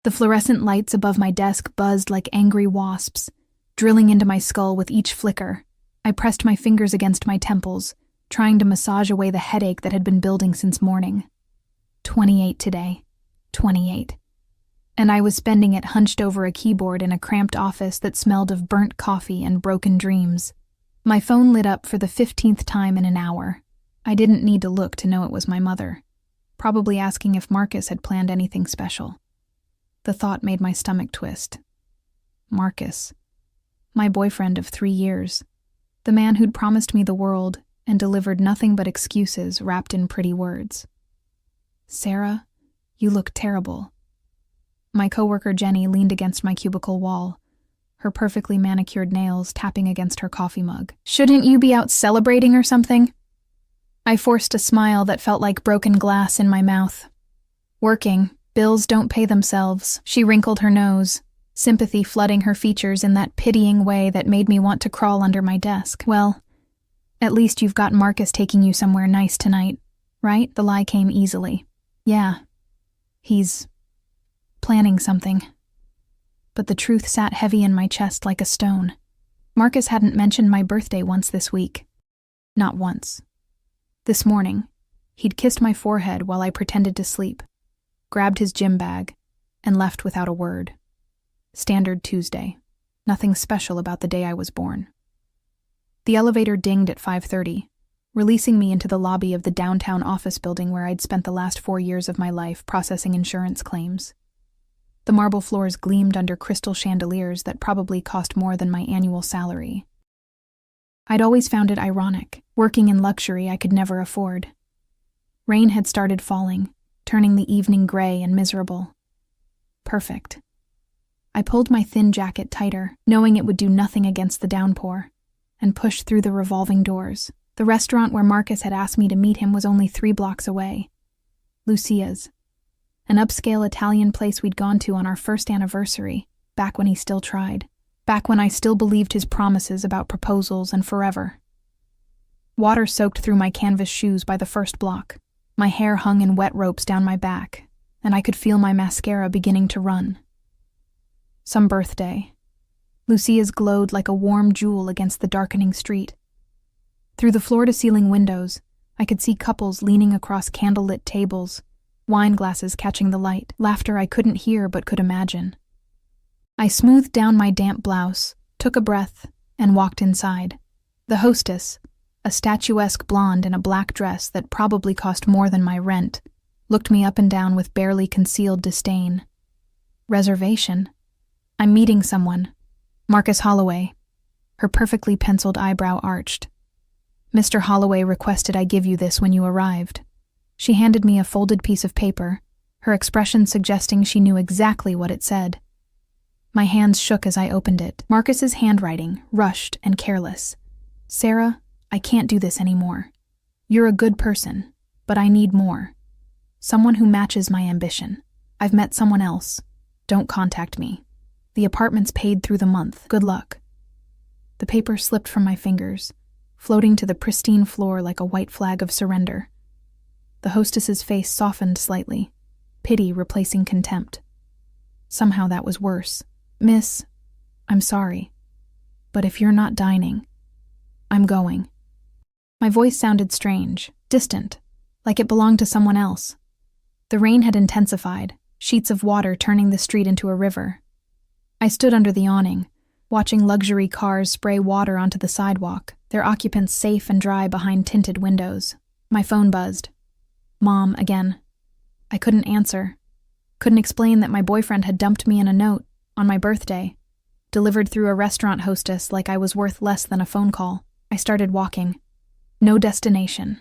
The fluorescent lights above my desk buzzed like angry wasps, drilling into my skull with each flicker. I pressed my fingers against my temples, trying to massage away the headache that had been building since morning. 28 today. 28. And I was spending it hunched over a keyboard in a cramped office that smelled of burnt coffee and broken dreams. My phone lit up for the 15th time in an hour. I didn't need to look to know it was my mother, probably asking if Marcus had planned anything special. The thought made my stomach twist. Marcus. My boyfriend of 3 years. The man who'd promised me the world and delivered nothing but excuses wrapped in pretty words. Sarah, you look terrible. My coworker Jenny leaned against my cubicle wall, her perfectly manicured nails tapping against her coffee mug. Shouldn't you be out celebrating or something? I forced a smile that felt like broken glass in my mouth. Working. Bills don't pay themselves. She wrinkled her nose, sympathy flooding her features in that pitying way that made me want to crawl under my desk. Well, at least you've got Marcus taking you somewhere nice tonight, right? The lie came easily. Yeah. He's planning something. But the truth sat heavy in my chest like a stone. Marcus hadn't mentioned my birthday once this week. Not once. This morning, he'd kissed my forehead while I pretended to sleep, grabbed his gym bag, and left without a word. Standard Tuesday. Nothing special about the day I was born. The elevator dinged at 5:30, releasing me into the lobby of the downtown office building where I'd spent the last 4 years of my life processing insurance claims. The marble floors gleamed under crystal chandeliers that probably cost more than my annual salary. I'd always found it ironic, working in luxury I could never afford. Rain had started falling, turning the evening gray and miserable. Perfect. I pulled my thin jacket tighter, knowing it would do nothing against the downpour, and pushed through the revolving doors. The restaurant where Marcus had asked me to meet him was only 3 blocks away. Lucia's. An upscale Italian place we'd gone to on our first anniversary, back when he still tried. Back when I still believed his promises about proposals and forever. Water soaked through my canvas shoes by the first block. My hair hung in wet ropes down my back, and I could feel my mascara beginning to run. Some birthday. Lucia's glowed like a warm jewel against the darkening street. Through the floor-to-ceiling windows, I could see couples leaning across candlelit tables, wine glasses catching the light, laughter I couldn't hear but could imagine. I smoothed down my damp blouse, took a breath, and walked inside. The hostess, a statuesque blonde in a black dress that probably cost more than my rent, looked me up and down with barely concealed disdain. Reservation? I'm meeting someone. Marcus Holloway. Her perfectly penciled eyebrow arched. Mr. Holloway requested I give you this when you arrived. She handed me a folded piece of paper, her expression suggesting she knew exactly what it said. My hands shook as I opened it. Marcus's handwriting, rushed and careless. Sarah, I can't do this anymore. You're a good person, but I need more. Someone who matches my ambition. I've met someone else. Don't contact me. The apartment's paid through the month. Good luck. The paper slipped from my fingers, floating to the pristine floor like a white flag of surrender. The hostess's face softened slightly, pity replacing contempt. Somehow that was worse. Miss, I'm sorry, but if you're not dining, I'm going. My voice sounded strange, distant, like it belonged to someone else. The rain had intensified, sheets of water turning the street into a river. I stood under the awning, watching luxury cars spray water onto the sidewalk, their occupants safe and dry behind tinted windows. My phone buzzed. Mom, again. I couldn't answer. Couldn't explain that my boyfriend had dumped me in a note, on my birthday, delivered through a restaurant hostess like I was worth less than a phone call. I started walking. No destination,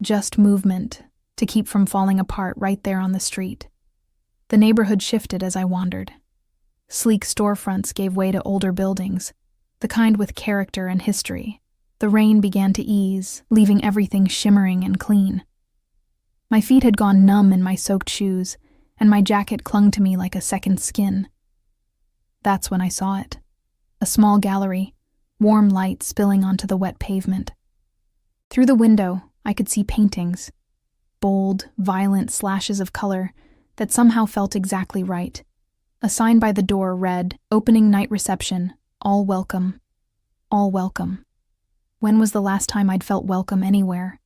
just movement, to keep from falling apart right there on the street. The neighborhood shifted as I wandered. Sleek storefronts gave way to older buildings, the kind with character and history. The rain began to ease, leaving everything shimmering and clean. My feet had gone numb in my soaked shoes, and my jacket clung to me like a second skin. That's when I saw it. A small gallery, warm light spilling onto the wet pavement. Through the window, I could see paintings, bold, violent slashes of color that somehow felt exactly right. A sign by the door read, "Opening night reception. All welcome. All welcome." When was the last time I'd felt welcome anywhere?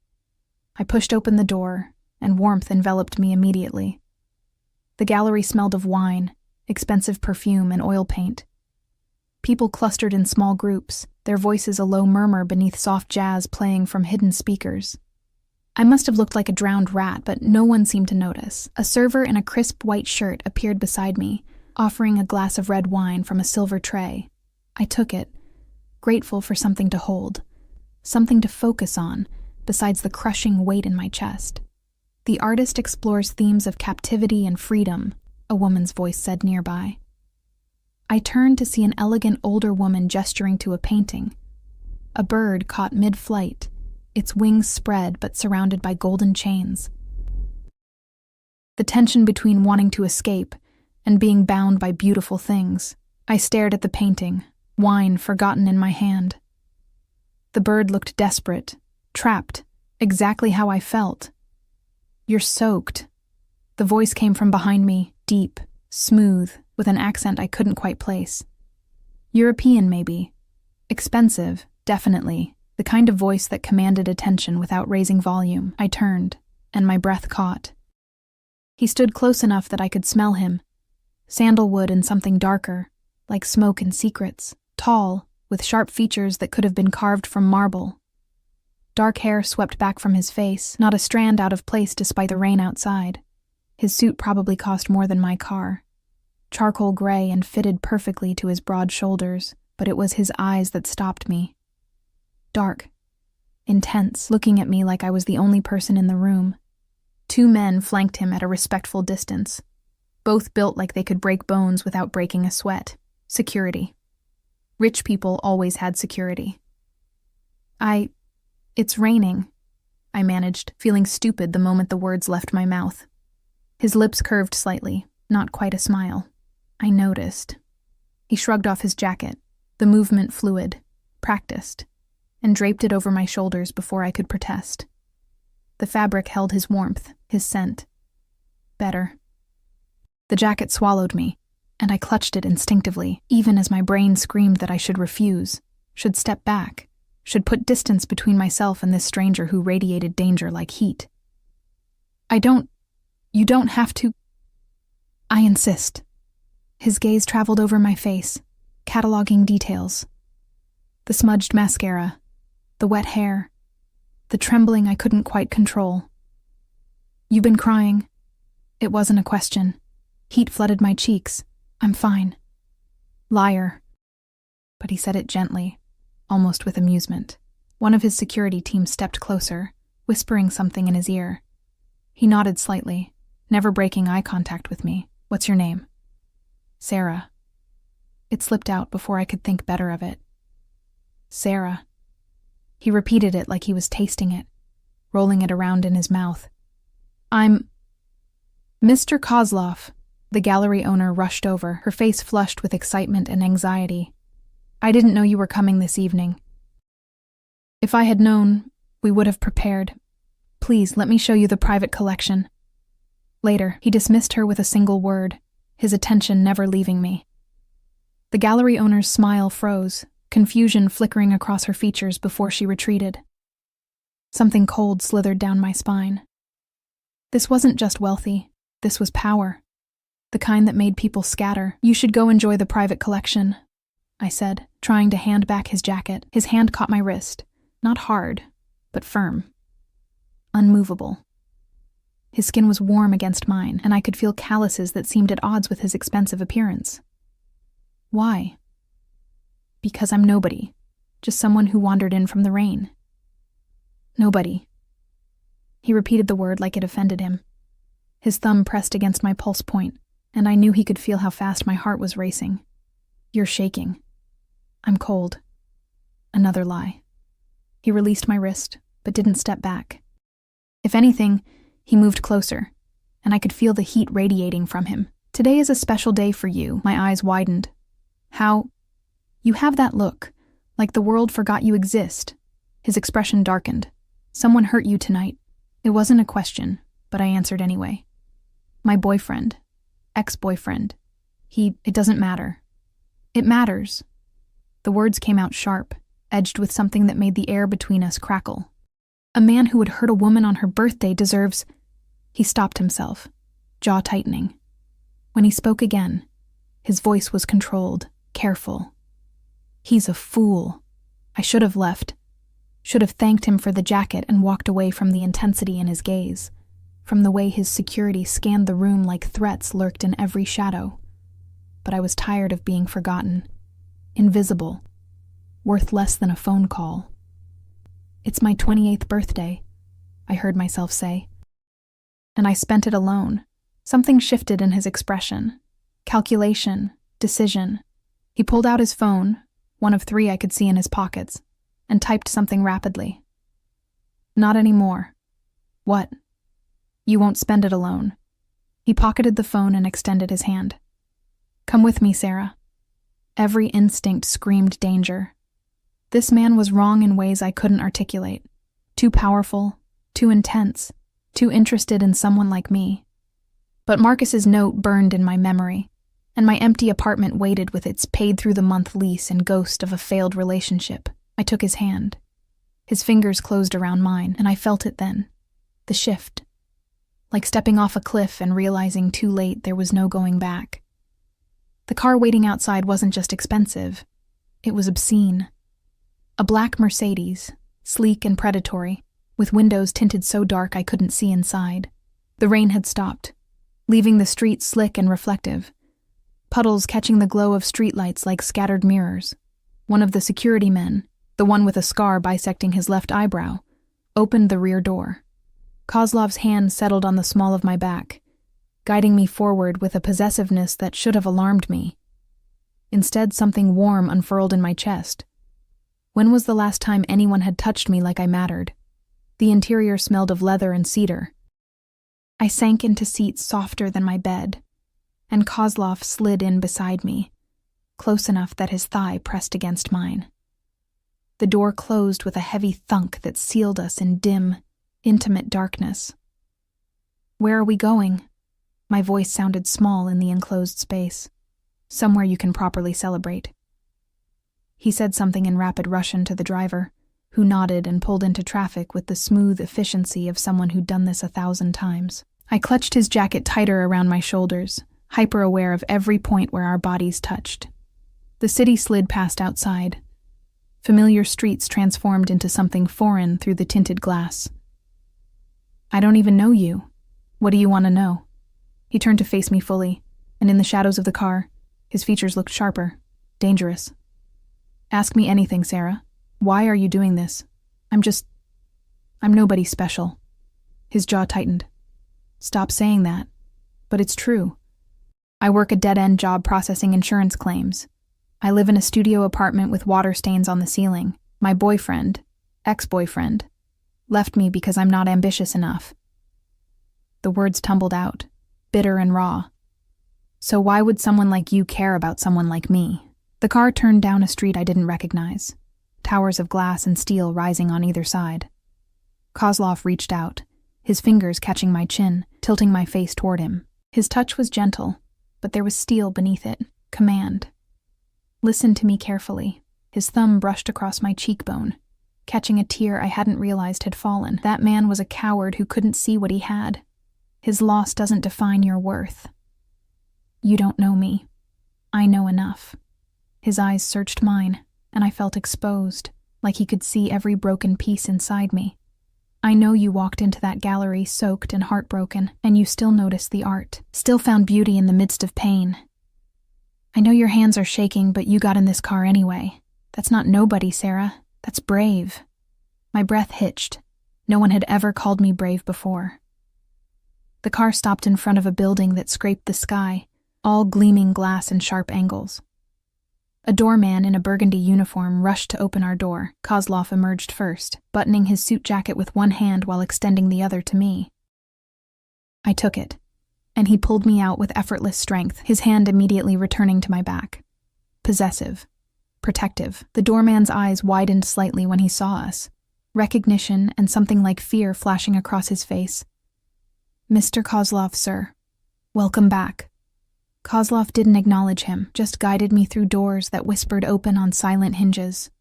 I pushed open the door, and warmth enveloped me immediately. The gallery smelled of wine, expensive perfume, and oil paint. People clustered in small groups, their voices a low murmur beneath soft jazz playing from hidden speakers. I must have looked like a drowned rat, but no one seemed to notice. A server in a crisp white shirt appeared beside me, offering a glass of red wine from a silver tray. I took it, grateful for something to hold, something to focus on, besides the crushing weight in my chest. "The artist explores themes of captivity and freedom," a woman's voice said nearby. I turned to see an elegant older woman gesturing to a painting. A bird caught mid-flight, its wings spread but surrounded by golden chains. The tension between wanting to escape and being bound by beautiful things. I stared at the painting, wine forgotten in my hand. The bird looked desperate, trapped, exactly how I felt. "You're soaked." The voice came from behind me, deep, smooth, with an accent I couldn't quite place. European, maybe. Expensive, definitely. The kind of voice that commanded attention without raising volume. I turned, and my breath caught. He stood close enough that I could smell him. Sandalwood and something darker, like smoke and secrets. Tall, with sharp features that could have been carved from marble. Dark hair swept back from his face, not a strand out of place despite the rain outside. His suit probably cost more than my car. Charcoal gray and fitted perfectly to his broad shoulders, but it was his eyes that stopped me. Dark, intense, looking at me like I was the only person in the room. Two men flanked him at a respectful distance, both built like they could break bones without breaking a sweat. Security. Rich people always had security. "It's raining," I managed, feeling stupid the moment the words left my mouth. His lips curved slightly, not quite a smile. I noticed. He shrugged off his jacket, the movement fluid, practiced, and draped it over my shoulders before I could protest. The fabric held his warmth, his scent. Better. The jacket swallowed me, and I clutched it instinctively, even as my brain screamed that I should refuse, should step back, should put distance between myself and this stranger who radiated danger like heat. You don't have to. I insist." His gaze traveled over my face, cataloging details. The smudged mascara, the wet hair, the trembling I couldn't quite control. "You've been crying." It wasn't a question. Heat flooded my cheeks. "I'm fine." "Liar." But he said it gently, almost with amusement. One of his security team stepped closer, whispering something in his ear. He nodded slightly, never breaking eye contact with me. "What's your name?" "Sarah." It slipped out before I could think better of it. "Sarah." He repeated it like he was tasting it, rolling it around in his mouth. "I'm Mr. Kozlov." The gallery owner rushed over, her face flushed with excitement and anxiety. "I didn't know you were coming this evening. If I had known, we would have prepared. Please, let me show you the private collection." Later, he dismissed her with a single word, his attention never leaving me. The gallery owner's smile froze, confusion flickering across her features before she retreated. Something cold slithered down my spine. This wasn't just wealthy, this was power. The kind that made people scatter. "You should go enjoy the private collection," I said, trying to hand back his jacket. His hand caught my wrist, not hard, but firm. Unmovable. His skin was warm against mine, and I could feel calluses that seemed at odds with his expensive appearance. Why? Because I'm nobody, just someone who wandered in from the rain. Nobody. He repeated the word like it offended him. His thumb pressed against my pulse point, and I knew he could feel how fast my heart was racing. "You're shaking." "I'm cold." Another lie. He released my wrist, but didn't step back. If anything, he moved closer, and I could feel the heat radiating from him. "Today is a special day for you." My eyes widened. "How? You have that look, like the world forgot you exist." His expression darkened. "Someone hurt you tonight." It wasn't a question, but I answered anyway. "My boyfriend. Ex-boyfriend. It doesn't matter. It matters. The words came out sharp, edged with something that made the air between us crackle. A man who would hurt a woman on her birthday deserves... He stopped himself, jaw tightening. When he spoke again, his voice was controlled, careful. He's a fool. I should have left. Should have thanked him for the jacket and walked away from the intensity in his gaze, from the way his security scanned the room like threats lurked in every shadow. But I was tired of being forgotten, invisible, worth less than a phone call. It's my 28th birthday, I heard myself say. And I spent it alone. Something shifted in his expression. Calculation, decision. He pulled out his phone, one of 3 I could see in his pockets, and typed something rapidly. Not anymore. What? You won't spend it alone. He pocketed the phone and extended his hand. Come with me, Sarah. Every instinct screamed danger. This man was wrong in ways I couldn't articulate. Too powerful, too intense, too interested in someone like me. But Marcus's note burned in my memory, and my empty apartment waited with its paid-through-the-month lease and ghost of a failed relationship. I took his hand. His fingers closed around mine, and I felt it then. The shift. Like stepping off a cliff and realizing too late there was no going back. The car waiting outside wasn't just expensive. It was obscene. A black Mercedes, sleek and predatory, with windows tinted so dark I couldn't see inside. The rain had stopped, leaving the street slick and reflective. Puddles catching the glow of streetlights like scattered mirrors. One of the security men, the one with a scar bisecting his left eyebrow, opened the rear door. Kozlov's hand settled on the small of my back, guiding me forward with a possessiveness that should have alarmed me. Instead, something warm unfurled in my chest. When was the last time anyone had touched me like I mattered? The interior smelled of leather and cedar. I sank into seats softer than my bed, and Kozlov slid in beside me, close enough that his thigh pressed against mine. The door closed with a heavy thunk that sealed us in dim, intimate darkness. Where are we going? My voice sounded small in the enclosed space. Somewhere you can properly celebrate. He said something in rapid Russian to the driver, who nodded and pulled into traffic with the smooth efficiency of someone who'd done this 1,000 times. I clutched his jacket tighter around my shoulders, hyper-aware of every point where our bodies touched. The city slid past outside. Familiar streets transformed into something foreign through the tinted glass. I don't even know you. What do you want to know? He turned to face me fully, and in the shadows of the car, his features looked sharper, dangerous. Ask me anything, Sarah. Why are you doing this? I'm nobody special. His jaw tightened. Stop saying that. But it's true. I work a dead-end job processing insurance claims. I live in a studio apartment with water stains on the ceiling. My boyfriend, ex-boyfriend, left me because I'm not ambitious enough. The words tumbled out, bitter and raw. So why would someone like you care about someone like me? The car turned down a street I didn't recognize, towers of glass and steel rising on either side. Kozlov reached out, his fingers catching my chin, tilting my face toward him. His touch was gentle, but there was steel beneath it, command. Listen to me carefully. His thumb brushed across my cheekbone, catching a tear I hadn't realized had fallen. That man was a coward who couldn't see what he had. His loss doesn't define your worth. You don't know me. I know enough. His eyes searched mine, and I felt exposed, like he could see every broken piece inside me. I know you walked into that gallery soaked and heartbroken, and you still noticed the art, still found beauty in the midst of pain. I know your hands are shaking, but you got in this car anyway. That's not nobody, Sarah. That's brave. My breath hitched. No one had ever called me brave before. The car stopped in front of a building that scraped the sky, all gleaming glass and sharp angles. A doorman in a burgundy uniform rushed to open our door. Kozlov emerged first, buttoning his suit jacket with one hand while extending the other to me. I took it, and he pulled me out with effortless strength, his hand immediately returning to my back. Possessive, protective. The doorman's eyes widened slightly when he saw us, recognition and something like fear flashing across his face. Mr. Kozlov, sir. Welcome back. Kozlov didn't acknowledge him, just guided me through doors that whispered open on silent hinges.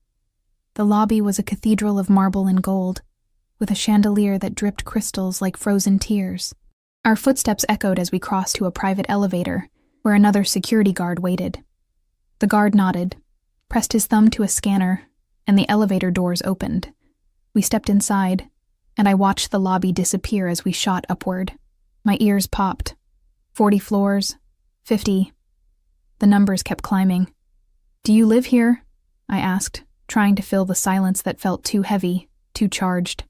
The lobby was a cathedral of marble and gold, with a chandelier that dripped crystals like frozen tears. Our footsteps echoed as we crossed to a private elevator, where another security guard waited. The guard nodded, pressed his thumb to a scanner, and the elevator doors opened. We stepped inside, and I watched the lobby disappear as we shot upward. My ears popped. 40 floors, 50. The numbers kept climbing. "Do you live here?" I asked, trying to fill the silence that felt too heavy, too charged.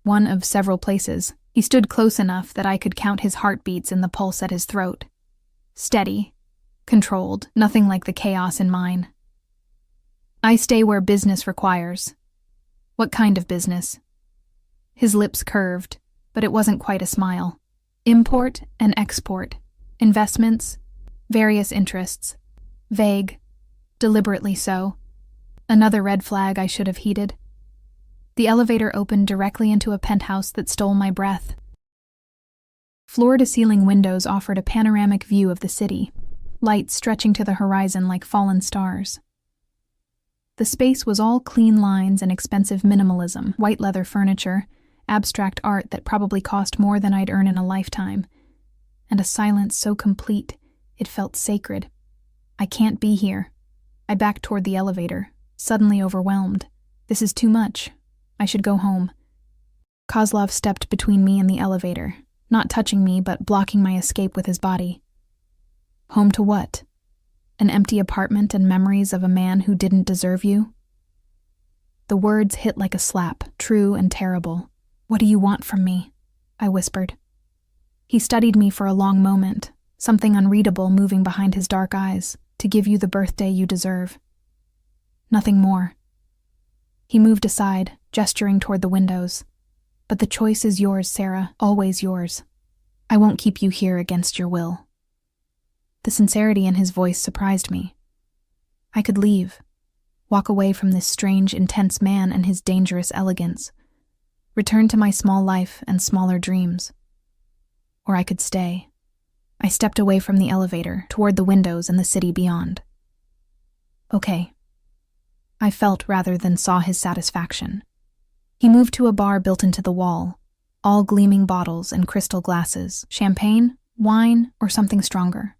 One of several places. He stood close enough that I could count his heartbeats in the pulse at his throat. Steady, controlled, nothing like the chaos in mine. "I stay where business requires." "What kind of business?" His lips curved, but it wasn't quite a smile. "Import and export, investments, various interests. Vague, deliberately so. Another red flag I should have heeded." The elevator opened directly into a penthouse that stole my breath. Floor-to-ceiling windows offered a panoramic view of the city, lights stretching to the horizon like fallen stars. The space was all clean lines and expensive minimalism, white leather furniture, abstract art that probably cost more than I'd earn in a lifetime, and a silence so complete it felt sacred. I can't be here. I backed toward the elevator, suddenly overwhelmed. This is too much. I should go home. Kozlov stepped between me and the elevator, not touching me but blocking my escape with his body. Home to what? An empty apartment and memories of a man who didn't deserve you? The words hit like a slap, true and terrible. "What do you want from me?" I whispered. He studied me for a long moment, something unreadable moving behind his dark eyes. "To give you the birthday you deserve." Nothing more. He moved aside, gesturing toward the windows. "But the choice is yours, Sarah, always yours. I won't keep you here against your will." The sincerity in his voice surprised me. I could leave, walk away from this strange, intense man and his dangerous elegance, return to my small life and smaller dreams. Or I could stay. I stepped away from the elevator, toward the windows and the city beyond. Okay. I felt rather than saw his satisfaction. He moved to a bar built into the wall, all gleaming bottles and crystal glasses, champagne, wine, or something stronger.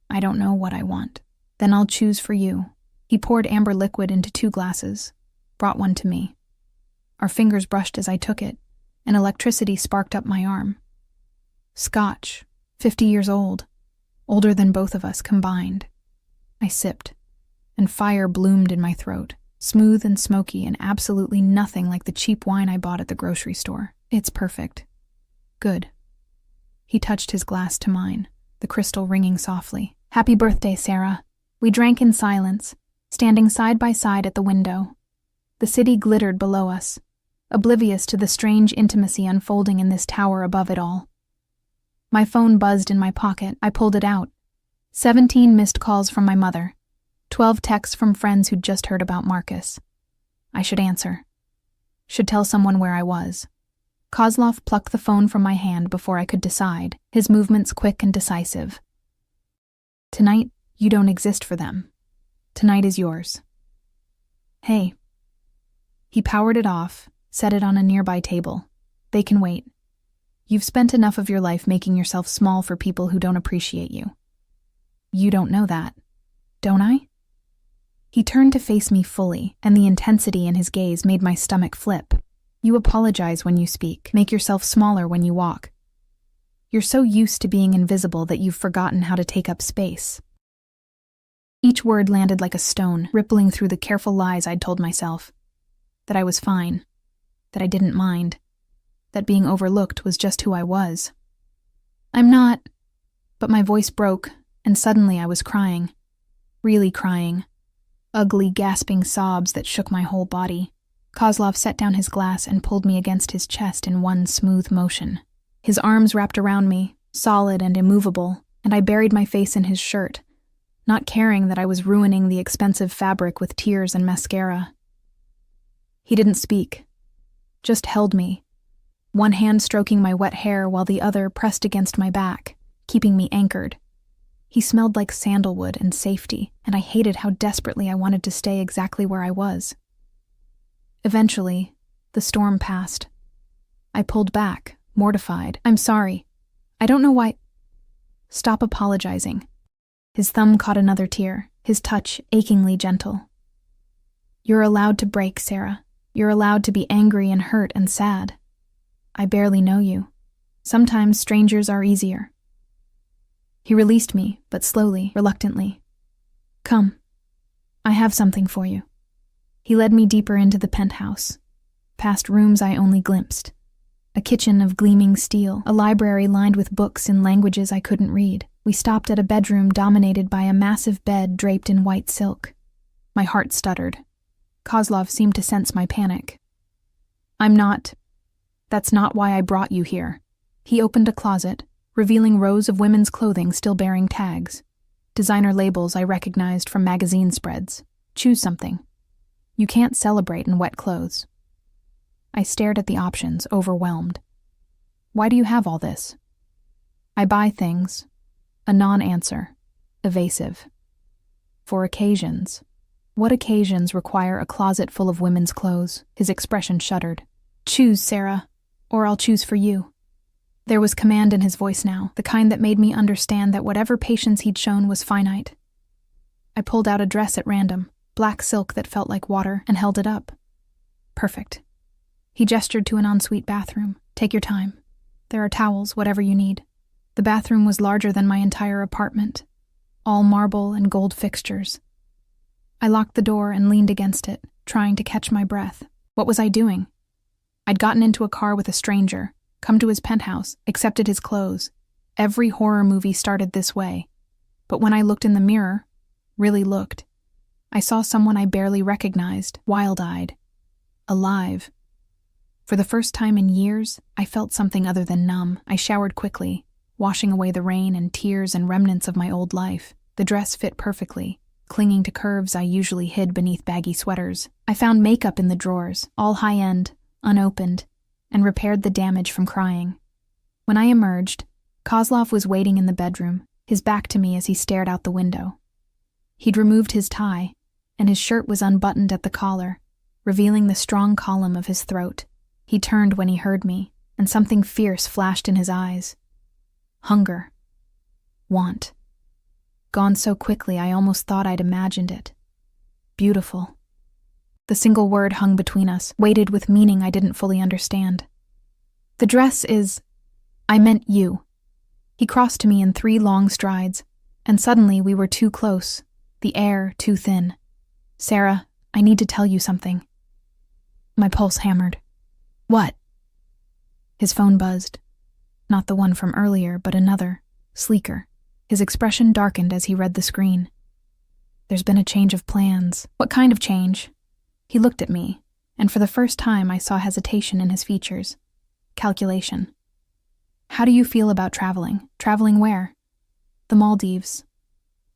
I don't know what I want. Then I'll choose for you. He poured amber liquid into 2 glasses, brought one to me. Our fingers brushed as I took it, and electricity sparked up my arm. Scotch, 50 years old, older than both of us combined. I sipped, and fire bloomed in my throat, smooth and smoky and absolutely nothing like the cheap wine I bought at the grocery store. "It's perfect." "Good." He touched his glass to mine, the crystal ringing softly. "Happy birthday, Sarah." We drank in silence, standing side by side at the window. The city glittered below us, oblivious to the strange intimacy unfolding in this tower above it all. My phone buzzed in my pocket. I pulled it out. 17 missed calls from my mother. 12 texts from friends who'd just heard about Marcus. I should answer. Should tell someone where I was. Kozlov plucked the phone from my hand before I could decide, his movements quick and decisive. "Tonight, you don't exist for them. Tonight is yours." "Hey." He powered it off, set it on a nearby table. "They can wait. You've spent enough of your life making yourself small for people who don't appreciate you. You don't know that, don't I?" He turned to face me fully, and the intensity in his gaze made my stomach flip. "You apologize when you speak, make yourself smaller when you walk. You're so used to being invisible that you've forgotten how to take up space." Each word landed like a stone, rippling through the careful lies I'd told myself. That I was fine, that I didn't mind, that being overlooked was just who I was. "I'm not," but my voice broke, and suddenly I was crying. Really crying. Ugly, gasping sobs that shook my whole body. Kozlov set down his glass and pulled me against his chest in one smooth motion. His arms wrapped around me, solid and immovable, and I buried my face in his shirt, not caring that I was ruining the expensive fabric with tears and mascara. He didn't speak, just held me, one hand stroking my wet hair while the other pressed against my back, keeping me anchored. He smelled like sandalwood and safety, and I hated how desperately I wanted to stay exactly where I was. Eventually, the storm passed. I pulled back, mortified. "I'm sorry. I don't know why—" "Stop apologizing." His thumb caught another tear, his touch achingly gentle. "You're allowed to break, Sarah. You're allowed to be angry and hurt and sad. I barely know you. Sometimes strangers are easier." He released me, but slowly, reluctantly. "Come. I have something for you." He led me deeper into the penthouse, past rooms I only glimpsed. A kitchen of gleaming steel, a library lined with books in languages I couldn't read. We stopped at a bedroom dominated by a massive bed draped in white silk. My heart stuttered. Kozlov seemed to sense my panic. That's not why I brought you here." He opened a closet, revealing rows of women's clothing still bearing tags. Designer labels I recognized from magazine spreads. "Choose something. You can't celebrate in wet clothes." I stared at the options, overwhelmed. "Why do you have all this?" "I buy things." A non-answer. Evasive. "For occasions." "What occasions require a closet full of women's clothes?" His expression shuddered. "Choose, Sarah, or I'll choose for you." There was command in his voice now, the kind that made me understand that whatever patience he'd shown was finite. I pulled out a dress at random, black silk that felt like water, and held it up. "Perfect." He gestured to an ensuite bathroom. "Take your time. There are towels, whatever you need." The bathroom was larger than my entire apartment, all marble and gold fixtures. I locked the door and leaned against it, trying to catch my breath. What was I doing? I'd gotten into a car with a stranger, come to his penthouse, accepted his clothes. Every horror movie started this way. But when I looked in the mirror, really looked, I saw someone I barely recognized, wild-eyed, alive. For the first time in years, I felt something other than numb. I showered quickly, washing away the rain and tears and remnants of my old life. The dress fit perfectly, clinging to curves I usually hid beneath baggy sweaters. I found makeup in the drawers, all high-end, unopened, and repaired the damage from crying. When I emerged, Kozlov was waiting in the bedroom, his back to me as he stared out the window. He'd removed his tie, and his shirt was unbuttoned at the collar, revealing the strong column of his throat. He turned when he heard me, and something fierce flashed in his eyes. Hunger. Want. Gone so quickly I almost thought I'd imagined it. Beautiful. The single word hung between us, weighted with meaning I didn't fully understand. "The dress is—" "I meant you." He crossed to me in 3 long strides, and suddenly we were too close, the air too thin. "Sarah, I need to tell you something." My pulse hammered. "What?" His phone buzzed. Not the one from earlier, but another, sleeker. His expression darkened as he read the screen. "There's been a change of plans." "What kind of change?" He looked at me, and for the first time I saw hesitation in his features. Calculation. "How do you feel about traveling? Traveling where?" "The Maldives."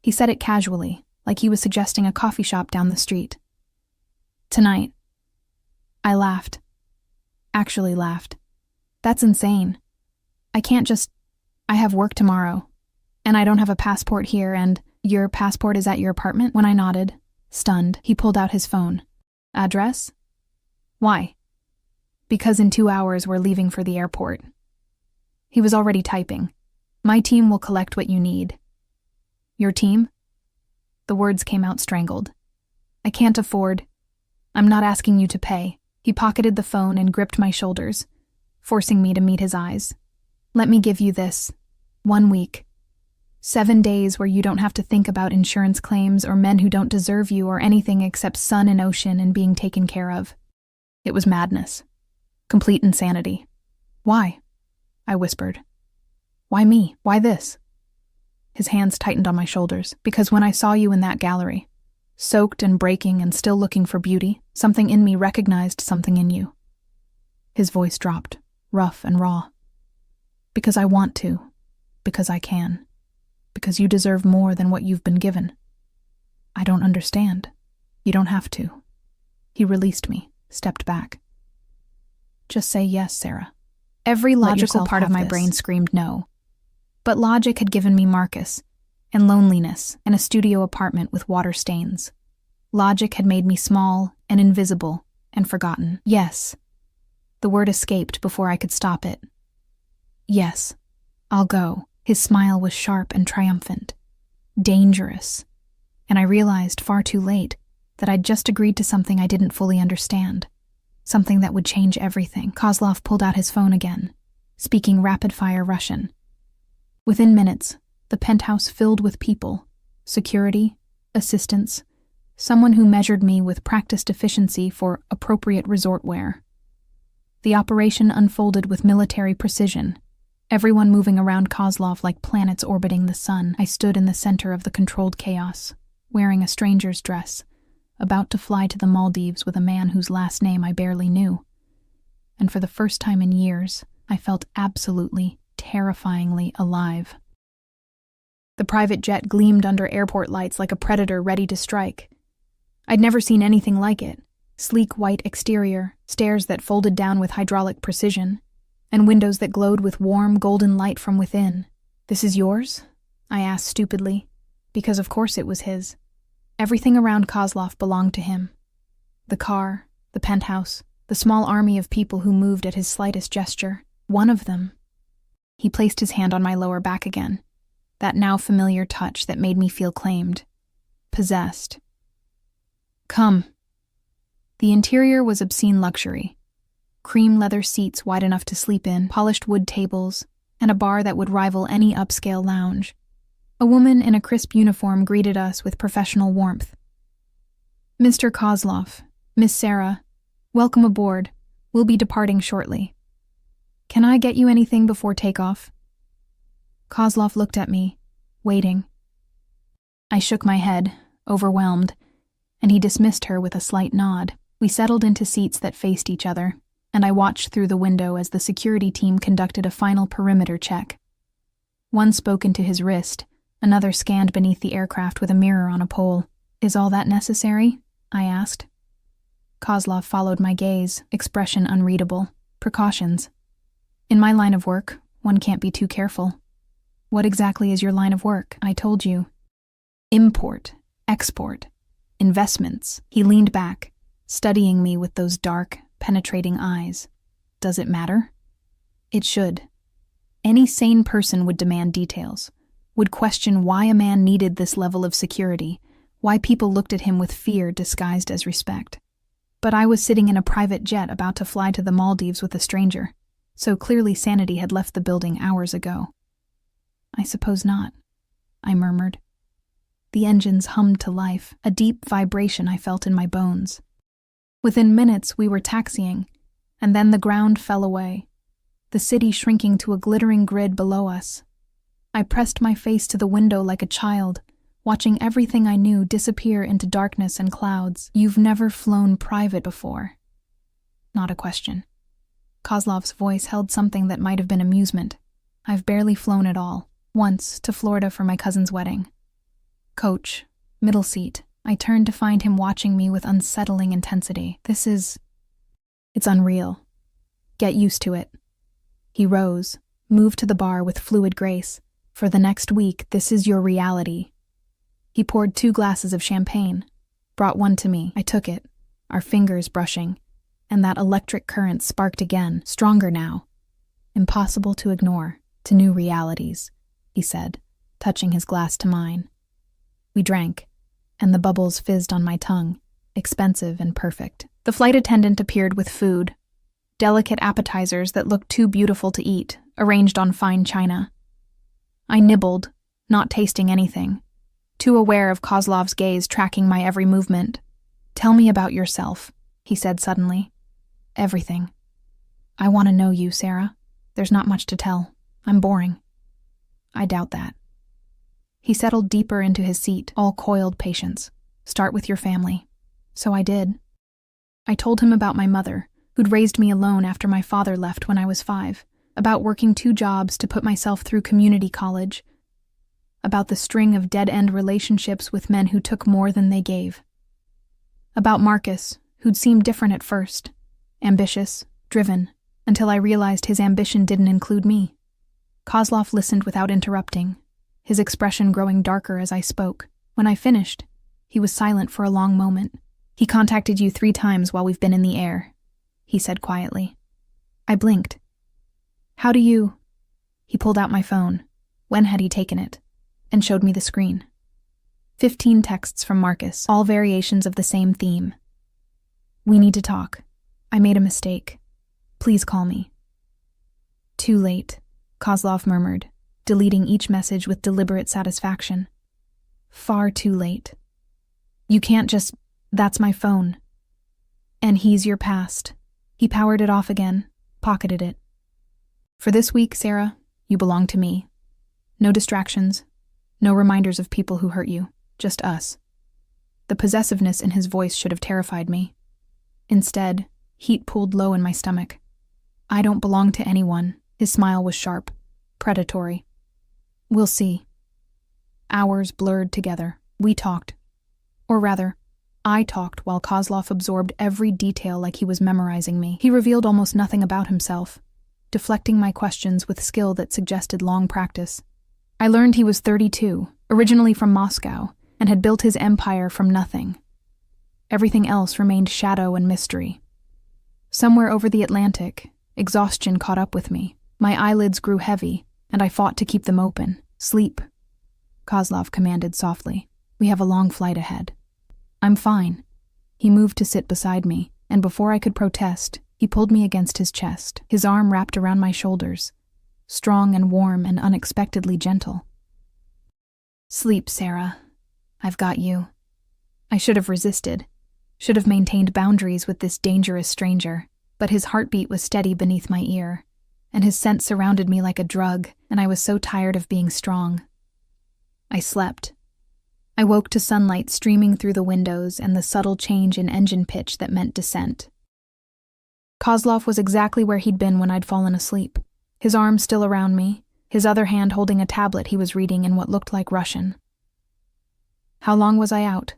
He said it casually, like he was suggesting a coffee shop down the street. "Tonight." I laughed. Actually laughed. "That's insane. I can't just— I have work tomorrow. And I don't have a passport here, and— Your passport is at your apartment?" When I nodded, stunned, he pulled out his phone. "Address?" "Why?" "Because in 2 hours we're leaving for the airport." He was already typing. "My team will collect what you need." "Your team?" The words came out strangled. "I can't afford— I'm not asking you to pay." He pocketed the phone and gripped my shoulders, forcing me to meet his eyes. "Let me give you this. 1 week. 7 days where you don't have to think about insurance claims or men who don't deserve you or anything except sun and ocean and being taken care of." It was madness. Complete insanity. "Why?" I whispered. "Why me? Why this?" His hands tightened on my shoulders. "Because when I saw you in that gallery, soaked and breaking and still looking for beauty, something in me recognized something in you." His voice dropped, rough and raw. "Because I want to. Because I can. Because you deserve more than what you've been given." "I don't understand." "You don't have to." He released me, stepped back. "Just say yes, Sarah." Every logical part of my brain screamed no. But logic had given me Marcus, and loneliness and a studio apartment with water stains. Logic had made me small and invisible and forgotten. Yes. The word escaped before I could stop it. Yes, I'll go. His smile was sharp and triumphant. Dangerous. And I realized far too late that I'd just agreed to something I didn't fully understand. Something that would change everything. Kozlov pulled out his phone again, speaking rapid-fire Russian. Within minutes, the penthouse filled with people, security, assistants, someone who measured me with practiced efficiency for appropriate resort wear. The operation unfolded with military precision, everyone moving around Kozlov like planets orbiting the sun. I stood in the center of the controlled chaos, wearing a stranger's dress, about to fly to the Maldives with a man whose last name I barely knew. And for the first time in years, I felt absolutely, terrifyingly alive. The private jet gleamed under airport lights like a predator ready to strike. I'd never seen anything like it. Sleek white exterior, stairs that folded down with hydraulic precision, and windows that glowed with warm, golden light from within. "This is yours?" I asked stupidly, because of course it was his. Everything around Kozlov belonged to him. The car, the penthouse, the small army of people who moved at his slightest gesture. One of them. He placed his hand on my lower back again, that now familiar touch that made me feel claimed, possessed. "Come." The interior was obscene luxury. Cream leather seats wide enough to sleep in, polished wood tables, and a bar that would rival any upscale lounge. A woman in a crisp uniform greeted us with professional warmth. "Mr. Kozlov, Miss Sarah, welcome aboard. We'll be departing shortly. Can I get you anything before takeoff?" Kozlov looked at me, waiting. I shook my head, overwhelmed, and he dismissed her with a slight nod. We settled into seats that faced each other, and I watched through the window as the security team conducted a final perimeter check. One spoke into his wrist, another scanned beneath the aircraft with a mirror on a pole. "Is all that necessary?" I asked. Kozlov followed my gaze, expression unreadable. "Precautions. In my line of work, one can't be too careful." "What exactly is your line of work?" "I told you. Import, export, investments." He leaned back, studying me with those dark, penetrating eyes. "Does it matter?" "It should. Any sane person would demand details, would question why a man needed this level of security, why people looked at him with fear disguised as respect. But I was sitting in a private jet about to fly to the Maldives with a stranger, so clearly sanity had left the building hours ago. "I suppose not," I murmured. The engines hummed to life, a deep vibration I felt in my bones. Within minutes we were taxiing, and then the ground fell away, the city shrinking to a glittering grid below us. I pressed my face to the window like a child, watching everything I knew disappear into darkness and clouds. "You've never flown private before?" Not a question. Kozlov's voice held something that might have been amusement. "I've barely flown at all. Once, to Florida for my cousin's wedding. Coach, middle seat." I turned to find him watching me with unsettling intensity. It's unreal. Get used to it." He rose, moved to the bar with fluid grace. "For the next week, this is your reality." He poured 2 glasses of champagne, brought one to me. I took it, our fingers brushing, and that electric current sparked again, stronger now. "Impossible to ignore, to new realities," he said, touching his glass to mine. We drank, and the bubbles fizzed on my tongue, expensive and perfect. The flight attendant appeared with food, delicate appetizers that looked too beautiful to eat, arranged on fine china. I nibbled, not tasting anything, too aware of Kozlov's gaze tracking my every movement. "Tell me about yourself," he said suddenly. "Everything. I want to know you, Sarah. There's not much to tell. I'm boring." "I doubt that." He settled deeper into his seat, all coiled patience. "Start with your family." So I did. I told him about my mother, who'd raised me alone after my father left when I was 5, about working 2 jobs to put myself through community college, about the string of dead-end relationships with men who took more than they gave, about Marcus, who'd seemed different at first, ambitious, driven, until I realized his ambition didn't include me. Kozlov listened without interrupting, his expression growing darker as I spoke. When I finished, he was silent for a long moment. "He contacted you 3 times while we've been in the air," he said quietly. I blinked. "How do you—" He pulled out my phone. When had he taken it? And showed me the screen. 15 texts from Marcus, all variations of the same theme. "We need to talk. I made a mistake. Please call me." "Too late," Kozlov murmured, deleting each message with deliberate satisfaction. "Far too late. You can't just— That's my phone. And he's your past." He powered it off again, pocketed it. "For this week, Sarah, you belong to me. No distractions, no reminders of people who hurt you, just us." The possessiveness in his voice should have terrified me. Instead, heat pooled low in my stomach. "I don't belong to anyone." His smile was sharp, predatory. "We'll see." Hours blurred together. We talked. Or rather, I talked while Kozlov absorbed every detail like he was memorizing me. He revealed almost nothing about himself, deflecting my questions with skill that suggested long practice. I learned he was 32, originally from Moscow, and had built his empire from nothing. Everything else remained shadow and mystery. Somewhere over the Atlantic, exhaustion caught up with me. My eyelids grew heavy, and I fought to keep them open. "Sleep," Kozlov commanded softly. "We have a long flight ahead." "I'm fine." He moved to sit beside me, and before I could protest, he pulled me against his chest, his arm wrapped around my shoulders, strong and warm and unexpectedly gentle. "Sleep, Sarah. I've got you." I should have resisted, should have maintained boundaries with this dangerous stranger, but his heartbeat was steady beneath my ear, and his scent surrounded me like a drug, and I was so tired of being strong. I slept. I woke to sunlight streaming through the windows and the subtle change in engine pitch that meant descent. Kozlov was exactly where he'd been when I'd fallen asleep, his arm still around me, his other hand holding a tablet he was reading in what looked like Russian. How long was I out?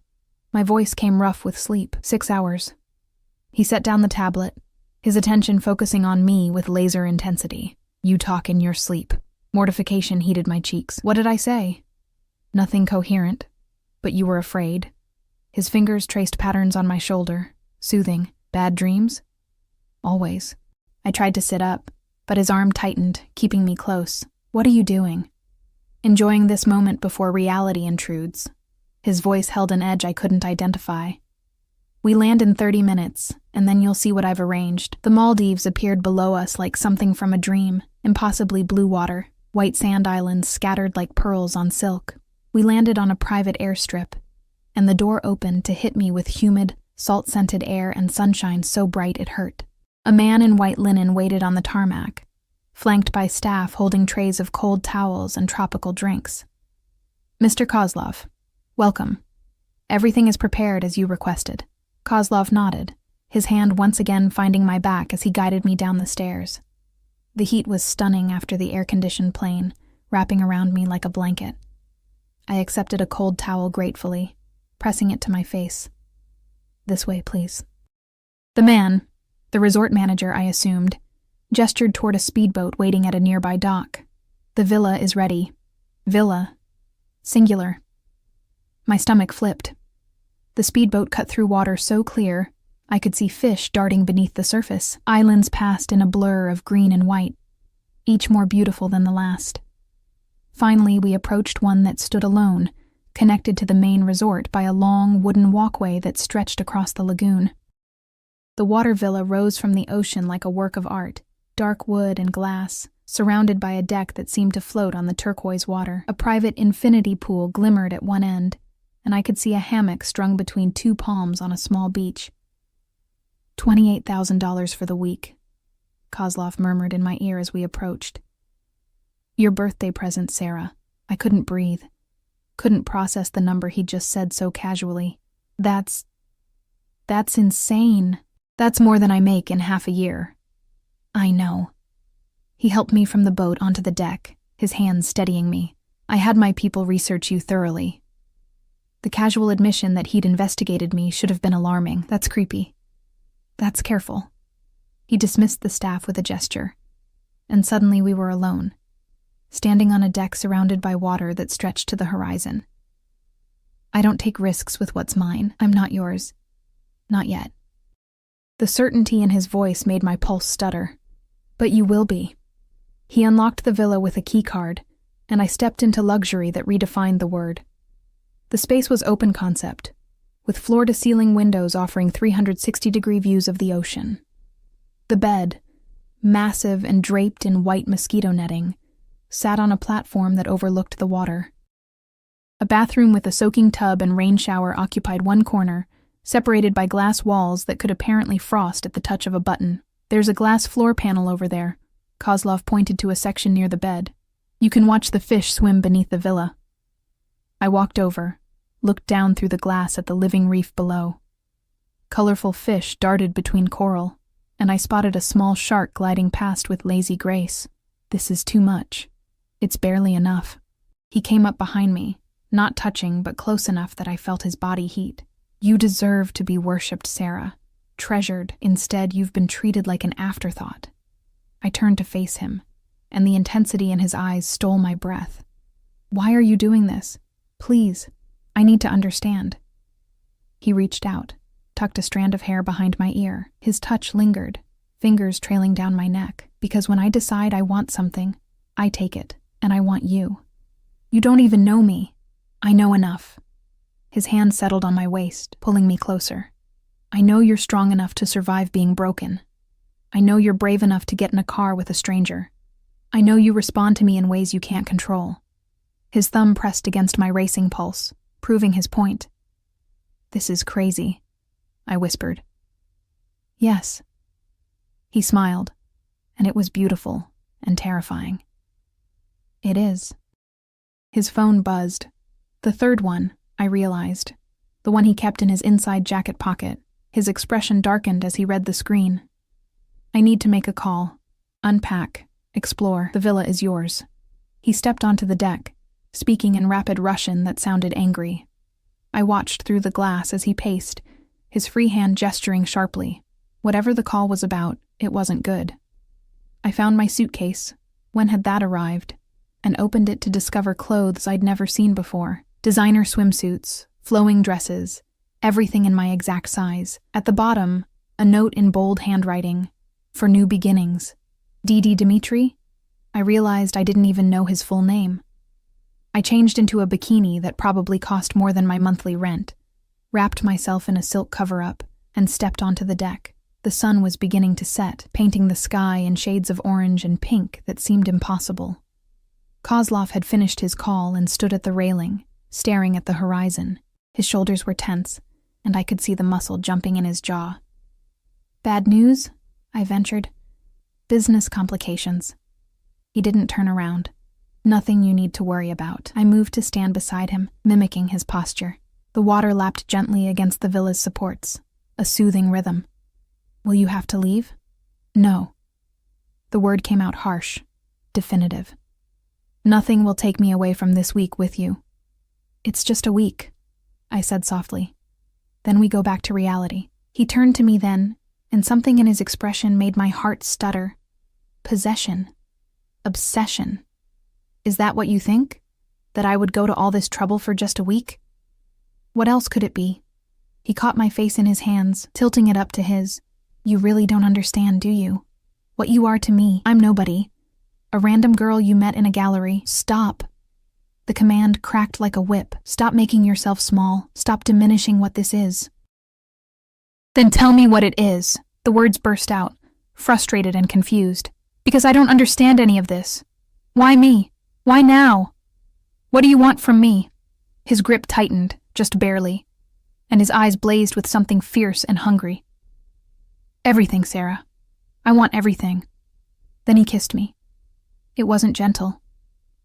My voice came rough with sleep. 6 hours. He set down the tablet, his attention focusing on me with laser intensity. "You talk in your sleep." Mortification heated my cheeks. "What did I say?" "Nothing coherent. But you were afraid." His fingers traced patterns on my shoulder, soothing. "Bad dreams?" "Always." I tried to sit up, but his arm tightened, keeping me close. "What are you doing?" "Enjoying this moment before reality intrudes." His voice held an edge I couldn't identify. "We land in 30 minutes, and then you'll see what I've arranged." The Maldives appeared below us like something from a dream, impossibly blue water, white sand islands scattered like pearls on silk. We landed on a private airstrip, and the door opened to hit me with humid, salt-scented air and sunshine so bright it hurt. A man in white linen waited on the tarmac, flanked by staff holding trays of cold towels and tropical drinks. "Mr. Kozlov, welcome. Everything is prepared as you requested." Kozlov nodded, his hand once again finding my back as he guided me down the stairs. The heat was stunning after the air-conditioned plane, wrapping around me like a blanket. I accepted a cold towel gratefully, pressing it to my face. "This way, please." The man, the resort manager I assumed, gestured toward a speedboat waiting at a nearby dock. "The villa is ready." Villa. Singular. My stomach flipped. The speedboat cut through water so clear, I could see fish darting beneath the surface. Islands passed in a blur of green and white, each more beautiful than the last. Finally, we approached one that stood alone, connected to the main resort by a long wooden walkway that stretched across the lagoon. The water villa rose from the ocean like a work of art, dark wood and glass, surrounded by a deck that seemed to float on the turquoise water. A private infinity pool glimmered at one end, and I could see a hammock strung between 2 palms on a small beach. $28,000 for the week, Kozlov murmured in my ear as we approached. "Your birthday present, Sarah." I couldn't breathe. Couldn't process the number he'd just said so casually. That's insane. That's more than I make in half a year." "I know." He helped me from the boat onto the deck, his hands steadying me. "I had my people research you thoroughly." The casual admission that he'd investigated me should have been alarming. That's creepy. That's careful. He dismissed the staff with a gesture, and suddenly we were alone. standing on a deck surrounded by water that stretched to the horizon. I don't take risks with what's mine. I'm not yours. Not yet. The certainty in his voice made my pulse stutter. But you will be. He unlocked the villa with a keycard, and I stepped into luxury that redefined the word. The space was open concept, with floor-to-ceiling windows offering 360-degree views of the ocean. The bed, massive and draped in white mosquito netting, sat on a platform that overlooked the water. A bathroom with a soaking tub and rain shower occupied one corner, separated by glass walls that could apparently frost at the touch of a button. There's a glass floor panel over there. Kozlov pointed to a section near the bed. You can watch the fish swim beneath the villa. I walked over, looked down through the glass at the living reef below. Colorful fish darted between coral, and I spotted a small shark gliding past with lazy grace. This is too much. It's barely enough. He came up behind me, not touching but close enough that I felt his body heat. You deserve to be worshipped, Sarah. Treasured. Instead, you've been treated like an afterthought. I turned to face him, and the intensity in his eyes stole my breath. Why are you doing this? Please, I need to understand. He reached out, tucked a strand of hair behind my ear. His touch lingered, fingers trailing down my neck, because when I decide I want something, I take it, and I want you. You don't even know me. I know enough. His hand settled on my waist, pulling me closer. I know you're strong enough to survive being broken. I know you're brave enough to get in a car with a stranger. I know you respond to me in ways you can't control. His thumb pressed against my racing pulse, proving his point. This is crazy, I whispered. Yes. He smiled, and it was beautiful and terrifying. It is. His phone buzzed. The third one, I realized. The one he kept in his inside jacket pocket. His expression darkened as he read the screen. I need to make a call. Unpack. Explore. The villa is yours. He stepped onto the deck, speaking in rapid Russian that sounded angry. I watched through the glass as he paced, his free hand gesturing sharply. Whatever the call was about, it wasn't good. I found my suitcase. When had that arrived? And opened it to discover clothes I'd never seen before. Designer swimsuits, flowing dresses, everything in my exact size. At the bottom, a note in bold handwriting. For new beginnings. Didi Dmitri? I realized I didn't even know his full name. I changed into a bikini that probably cost more than my monthly rent, wrapped myself in a silk cover-up, and stepped onto the deck. The sun was beginning to set, painting the sky in shades of orange and pink that seemed impossible. Kozlov had finished his call and stood at the railing, staring at the horizon. His shoulders were tense, and I could see the muscle jumping in his jaw. Bad news? I ventured. Business complications. He didn't turn around. Nothing you need to worry about. I moved to stand beside him, mimicking his posture. The water lapped gently against the villa's supports, a soothing rhythm. Will you have to leave? No. The word came out harsh, definitive. Nothing will take me away from this week with you. It's just a week, I said softly. Then we go back to reality. He turned to me then, and something in his expression made my heart stutter. Possession. Obsession. Is that what you think? That I would go to all this trouble for just a week? What else could it be? He caught my face in his hands, tilting it up to his. You really don't understand, do you? What you are to me, I'm nobody. A random girl you met in a gallery. Stop. The command cracked like a whip. Stop making yourself small. Stop diminishing what this is. Then tell me what it is. The words burst out, frustrated and confused. Because I don't understand any of this. Why me? Why now? What do you want from me? His grip tightened, just barely, and his eyes blazed with something fierce and hungry. Everything, Sarah. I want everything. Then he kissed me. It wasn't gentle.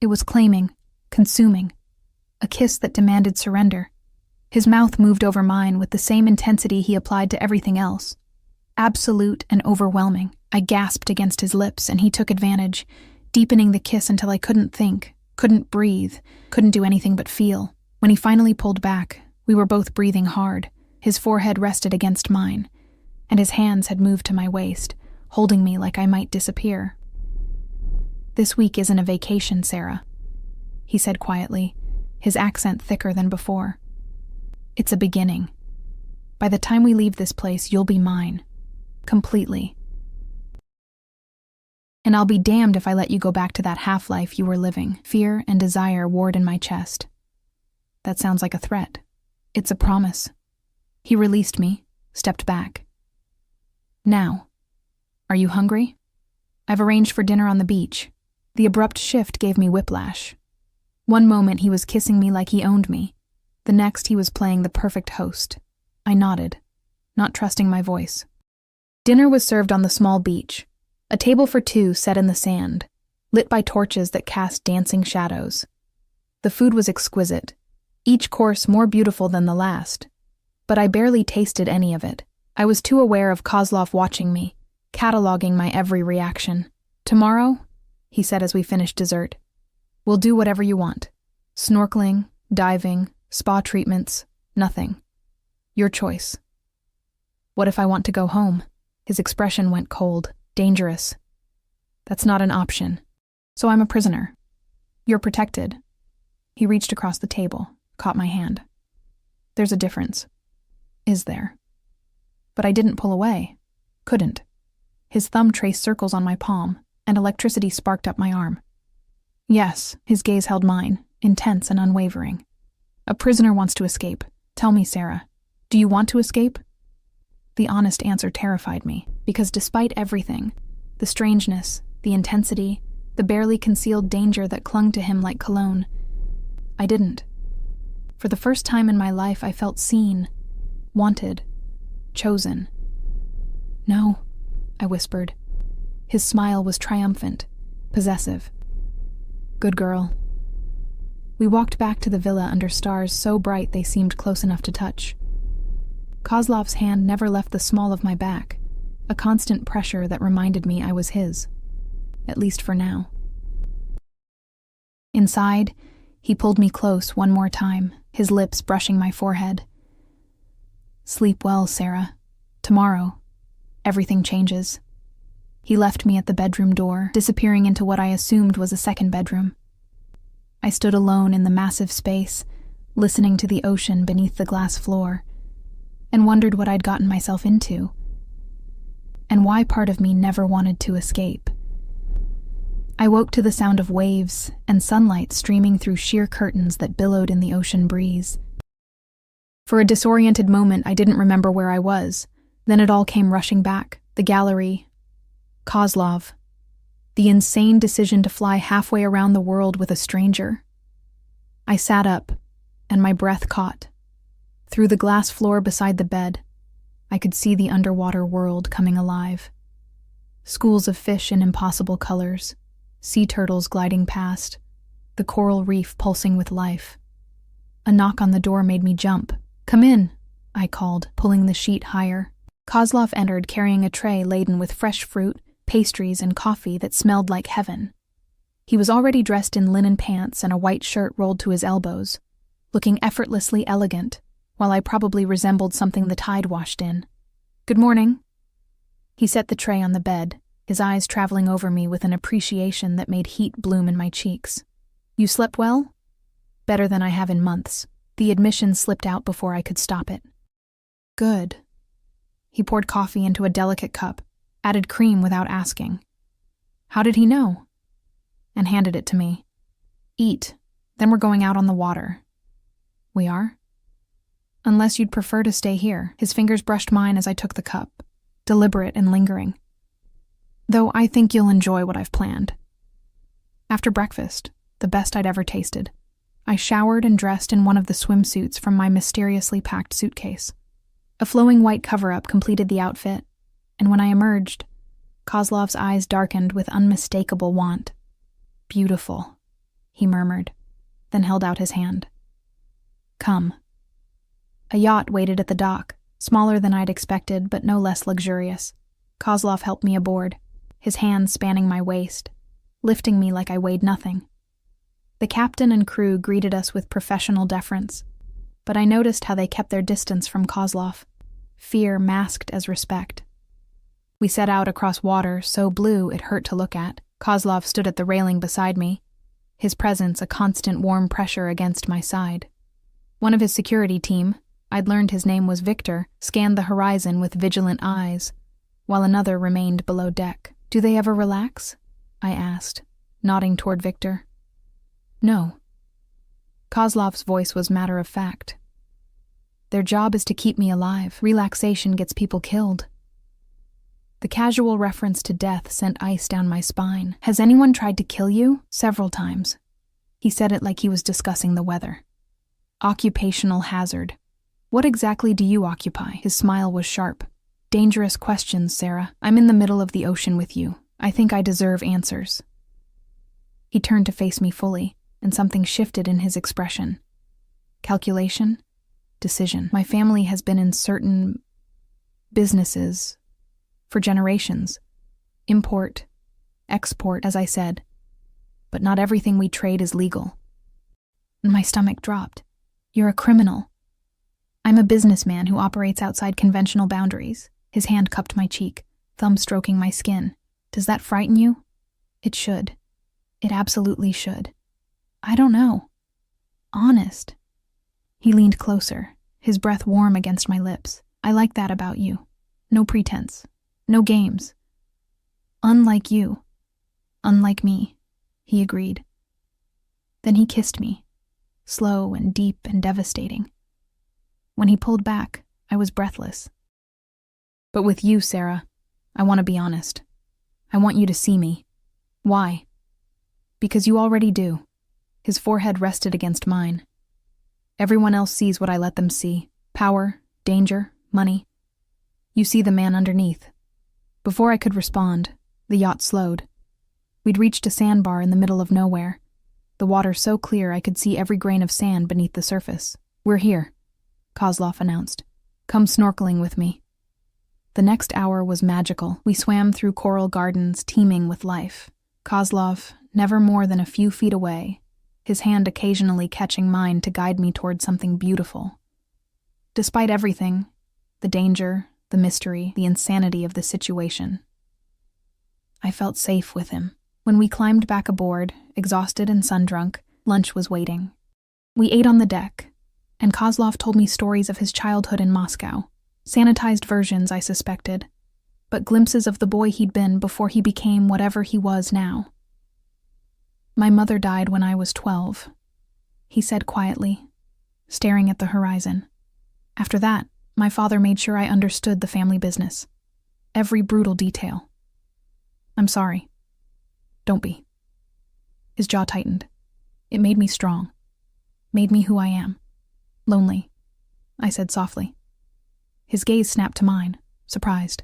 It was claiming, consuming. A kiss that demanded surrender. His mouth moved over mine with the same intensity he applied to everything else. Absolute and overwhelming. I gasped against his lips, and he took advantage, deepening the kiss until I couldn't think, couldn't breathe, couldn't do anything but feel. When he finally pulled back, we were both breathing hard. His forehead rested against mine, and his hands had moved to my waist, holding me like I might disappear. This week isn't a vacation, Sarah, he said quietly, his accent thicker than before. It's a beginning. By the time we leave this place, you'll be mine. Completely. And I'll be damned if I let you go back to that half-life you were living. Fear and desire warred in my chest. That sounds like a threat. It's a promise. He released me, stepped back. Now, are you hungry? I've arranged for dinner on the beach. The abrupt shift gave me whiplash. One moment he was kissing me like he owned me. The next he was playing the perfect host. I nodded, not trusting my voice. Dinner was served on the small beach, a table for two set in the sand, lit by torches that cast dancing shadows. The food was exquisite, each course more beautiful than the last, but I barely tasted any of it. I was too aware of Kozlov watching me, cataloging my every reaction. Tomorrow, he said as we finished dessert, we'll do whatever you want. Snorkeling, diving, spa treatments, nothing. Your choice. What if I want to go home? His expression went cold, dangerous. That's not an option. So I'm a prisoner. You're protected. He reached across the table, caught my hand. There's a difference. Is there? But I didn't pull away. Couldn't. His thumb traced circles on my palm, and electricity sparked up my arm. Yes, his gaze held mine, intense and unwavering. A prisoner wants to escape. Tell me, Sarah, do you want to escape? The honest answer terrified me, because despite everything, the strangeness, the intensity, the barely concealed danger that clung to him like cologne, I didn't. For the first time in my life, I felt seen, wanted, chosen. No, I whispered. His smile was triumphant, possessive. Good girl. We walked back to the villa under stars so bright they seemed close enough to touch. Kozlov's hand never left the small of my back, a constant pressure that reminded me I was his, at least for now. Inside, he pulled me close one more time, his lips brushing my forehead. Sleep well, Sarah. Tomorrow, everything changes. He left me at the bedroom door, disappearing into what I assumed was a second bedroom. I stood alone in the massive space, listening to the ocean beneath the glass floor, and wondered what I'd gotten myself into, and why part of me never wanted to escape. I woke to the sound of waves and sunlight streaming through sheer curtains that billowed in the ocean breeze. For a disoriented moment, I didn't remember where I was. Then it all came rushing back. The gallery, Kozlov, the insane decision to fly halfway around the world with a stranger. I sat up, and my breath caught. Through the glass floor beside the bed, I could see the underwater world coming alive. Schools of fish in impossible colors, sea turtles gliding past, the coral reef pulsing with life. A knock on the door made me jump. "Come in," I called, pulling the sheet higher. Kozlov entered carrying a tray laden with fresh fruit, pastries, and coffee that smelled like heaven. He was already dressed in linen pants and a white shirt rolled to his elbows, looking effortlessly elegant, while I probably resembled something the tide washed in. "Good morning." He set the tray on the bed, his eyes traveling over me with an appreciation that made heat bloom in my cheeks. "You slept well?" "Better than I have in months." The admission slipped out before I could stop it. "Good." He poured coffee into a delicate cup, added cream without asking. "How did he know?" And handed it to me. "Eat, then we're going out on the water." "We are?" "Unless you'd prefer to stay here." His fingers brushed mine as I took the cup, deliberate and lingering. "Though I think you'll enjoy what I've planned." After breakfast, the best I'd ever tasted, I showered and dressed in one of the swimsuits from my mysteriously packed suitcase. A flowing white cover-up completed the outfit, and when I emerged, Kozlov's eyes darkened with unmistakable want. "Beautiful," he murmured, then held out his hand. "Come." A yacht waited at the dock, smaller than I'd expected but no less luxurious. Kozlov helped me aboard, his hands spanning my waist, lifting me like I weighed nothing. The captain and crew greeted us with professional deference, but I noticed how they kept their distance from Kozlov, fear masked as respect. We set out across water so blue it hurt to look at, Kozlov stood at the railing beside me, his presence a constant warm pressure against my side. One of his security team, I'd learned his name was Victor, scanned the horizon with vigilant eyes, while another remained below deck. "Do they ever relax?" I asked, nodding toward Victor. "No." Kozlov's voice was matter of fact. "Their job is to keep me alive. Relaxation gets people killed." The casual reference to death sent ice down my spine. "Has anyone tried to kill you?" "Several times." He said it like he was discussing the weather. "Occupational hazard. What exactly do you occupy?" His smile was sharp. "Dangerous questions, Sarah. I'm in the middle of the ocean with you. I think I deserve answers." He turned to face me fully, and something shifted in his expression. Calculation? Decision. "My family has been in certain businesses for generations. Import, export, as I said. But not everything we trade is legal." My stomach dropped. "You're a criminal." "I'm a businessman who operates outside conventional boundaries." His hand cupped my cheek, thumb stroking my skin. "Does that frighten you?" "It should. It absolutely should." "I don't know. Honest." He leaned closer, his breath warm against my lips. "I like that about you. No pretense. No games. Unlike you. Unlike me," he agreed. Then he kissed me, slow and deep and devastating. When he pulled back, I was breathless. "But with you, Sarah, I want to be honest. I want you to see me." "Why?" "Because you already do." His forehead rested against mine. "Everyone else sees what I let them see. Power, danger, money. You see the man underneath." Before I could respond, the yacht slowed. We'd reached a sandbar in the middle of nowhere, the water so clear I could see every grain of sand beneath the surface. "We're here," Kozlov announced. "Come snorkeling with me." The next hour was magical. We swam through coral gardens teeming with life. Kozlov, never more than a few feet away, his hand occasionally catching mine to guide me toward something beautiful. Despite everything, the danger, the mystery, the insanity of the situation, I felt safe with him. When we climbed back aboard, exhausted and sun-drunk, lunch was waiting. We ate on the deck, and Kozlov told me stories of his childhood in Moscow. Sanitized versions, I suspected, but glimpses of the boy he'd been before he became whatever he was now. "My mother died when I was 12, he said quietly, staring at the horizon. After that, my father made sure I understood the family business. Every brutal detail. I'm sorry. Don't be." His jaw tightened. "It made me strong. Made me who I am. Lonely," I said softly. His gaze snapped to mine, surprised.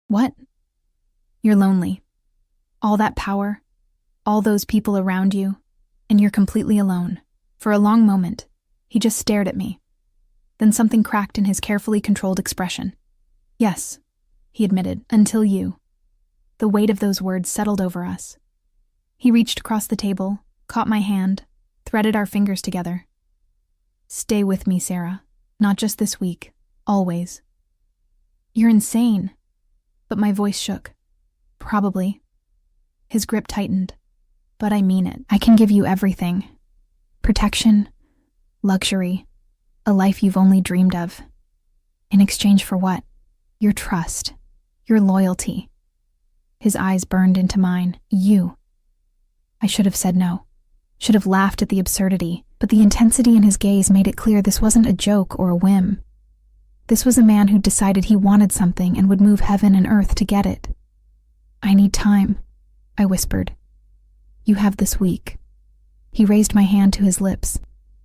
"What?" "You're lonely. All that power, all those people around you, and you're completely alone." For a long moment, he just stared at me. Then something cracked in his carefully controlled expression. "Yes," he admitted, "until you." The weight of those words settled over us. He reached across the table, caught my hand, threaded our fingers together. "Stay with me, Sarah. Not just this week. Always." "You're insane." But my voice shook. "Probably." His grip tightened. "But I mean it. I can give you everything. Protection, luxury, a life you've only dreamed of. In exchange for what? Your trust, your loyalty." His eyes burned into mine. "You." I should have said no. Should have laughed at the absurdity, but the intensity in his gaze made it clear this wasn't a joke or a whim. This was a man who decided he wanted something and would move heaven and earth to get it. "I need time," I whispered. "You have this week." He raised my hand to his lips,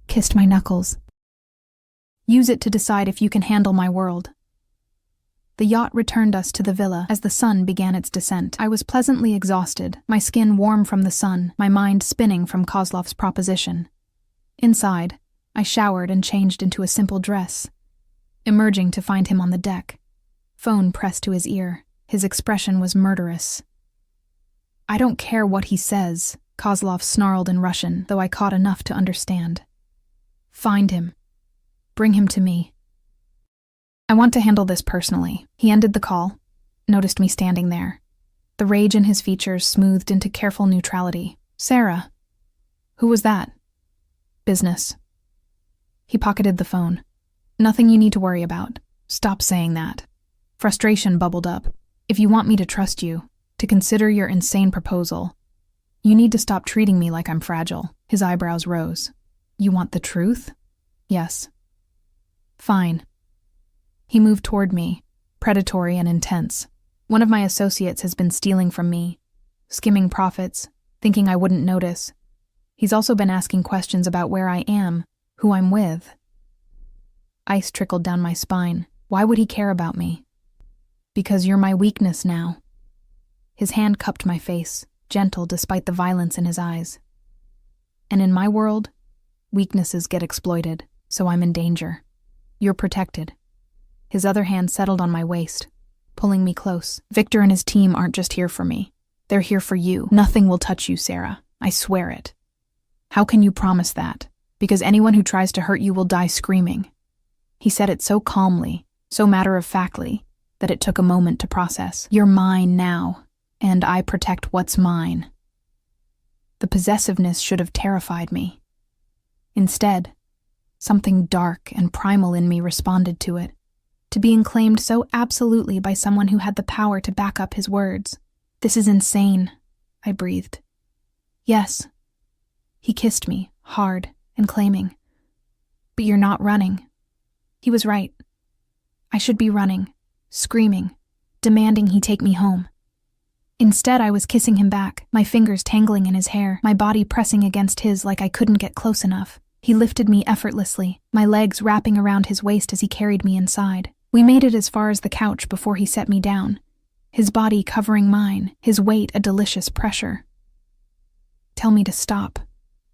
kissed my knuckles. "Use it to decide if you can handle my world." The yacht returned us to the villa as the sun began its descent. I was pleasantly exhausted, my skin warm from the sun, my mind spinning from Kozlov's proposition. Inside, I showered and changed into a simple dress, emerging to find him on the deck, phone pressed to his ear. His expression was murderous. "I don't care what he says," Kozlov snarled in Russian, though I caught enough to understand. "Find him. Bring him to me. I want to handle this personally." He ended the call, noticed me standing there. the rage in his features smoothed into careful neutrality. Sarah. Who was that? Business. He pocketed the phone. Nothing you need to worry about. Stop saying that. Frustration bubbled up. If you want me to trust you, to consider your insane proposal, you need to stop treating me like I'm fragile. His eyebrows rose. You want the truth? Yes. Fine. He moved toward me, predatory and intense. One of my associates has been stealing from me, skimming profits, thinking I wouldn't notice. He's also been asking questions about where I am, who I'm with. Ice trickled down my spine. Why would he care about me? Because you're my weakness now. His hand cupped my face, gentle despite the violence in his eyes. And in my world, weaknesses get exploited, so I'm in danger. You're protected. His other hand settled on my waist, pulling me close. Victor and his team aren't just here for me. They're here for you. Nothing will touch you, Sarah. I swear it. How can you promise that? Because anyone who tries to hurt you will die screaming. He said it so calmly, so matter-of-factly, that it took a moment to process. You're mine now, and I protect what's mine. The possessiveness should have terrified me. Instead, something dark and primal in me responded to it, to being claimed so absolutely by someone who had the power to back up his words. This is insane, I breathed. Yes. He kissed me, hard and claiming. But you're not running. He was right. I should be running, screaming, demanding he take me home. Instead, I was kissing him back, my fingers tangling in his hair, my body pressing against his like I couldn't get close enough. He lifted me effortlessly, my legs wrapping around his waist as he carried me inside. We made it as far as the couch before he set me down, his body covering mine, his weight a delicious pressure. Tell me to stop,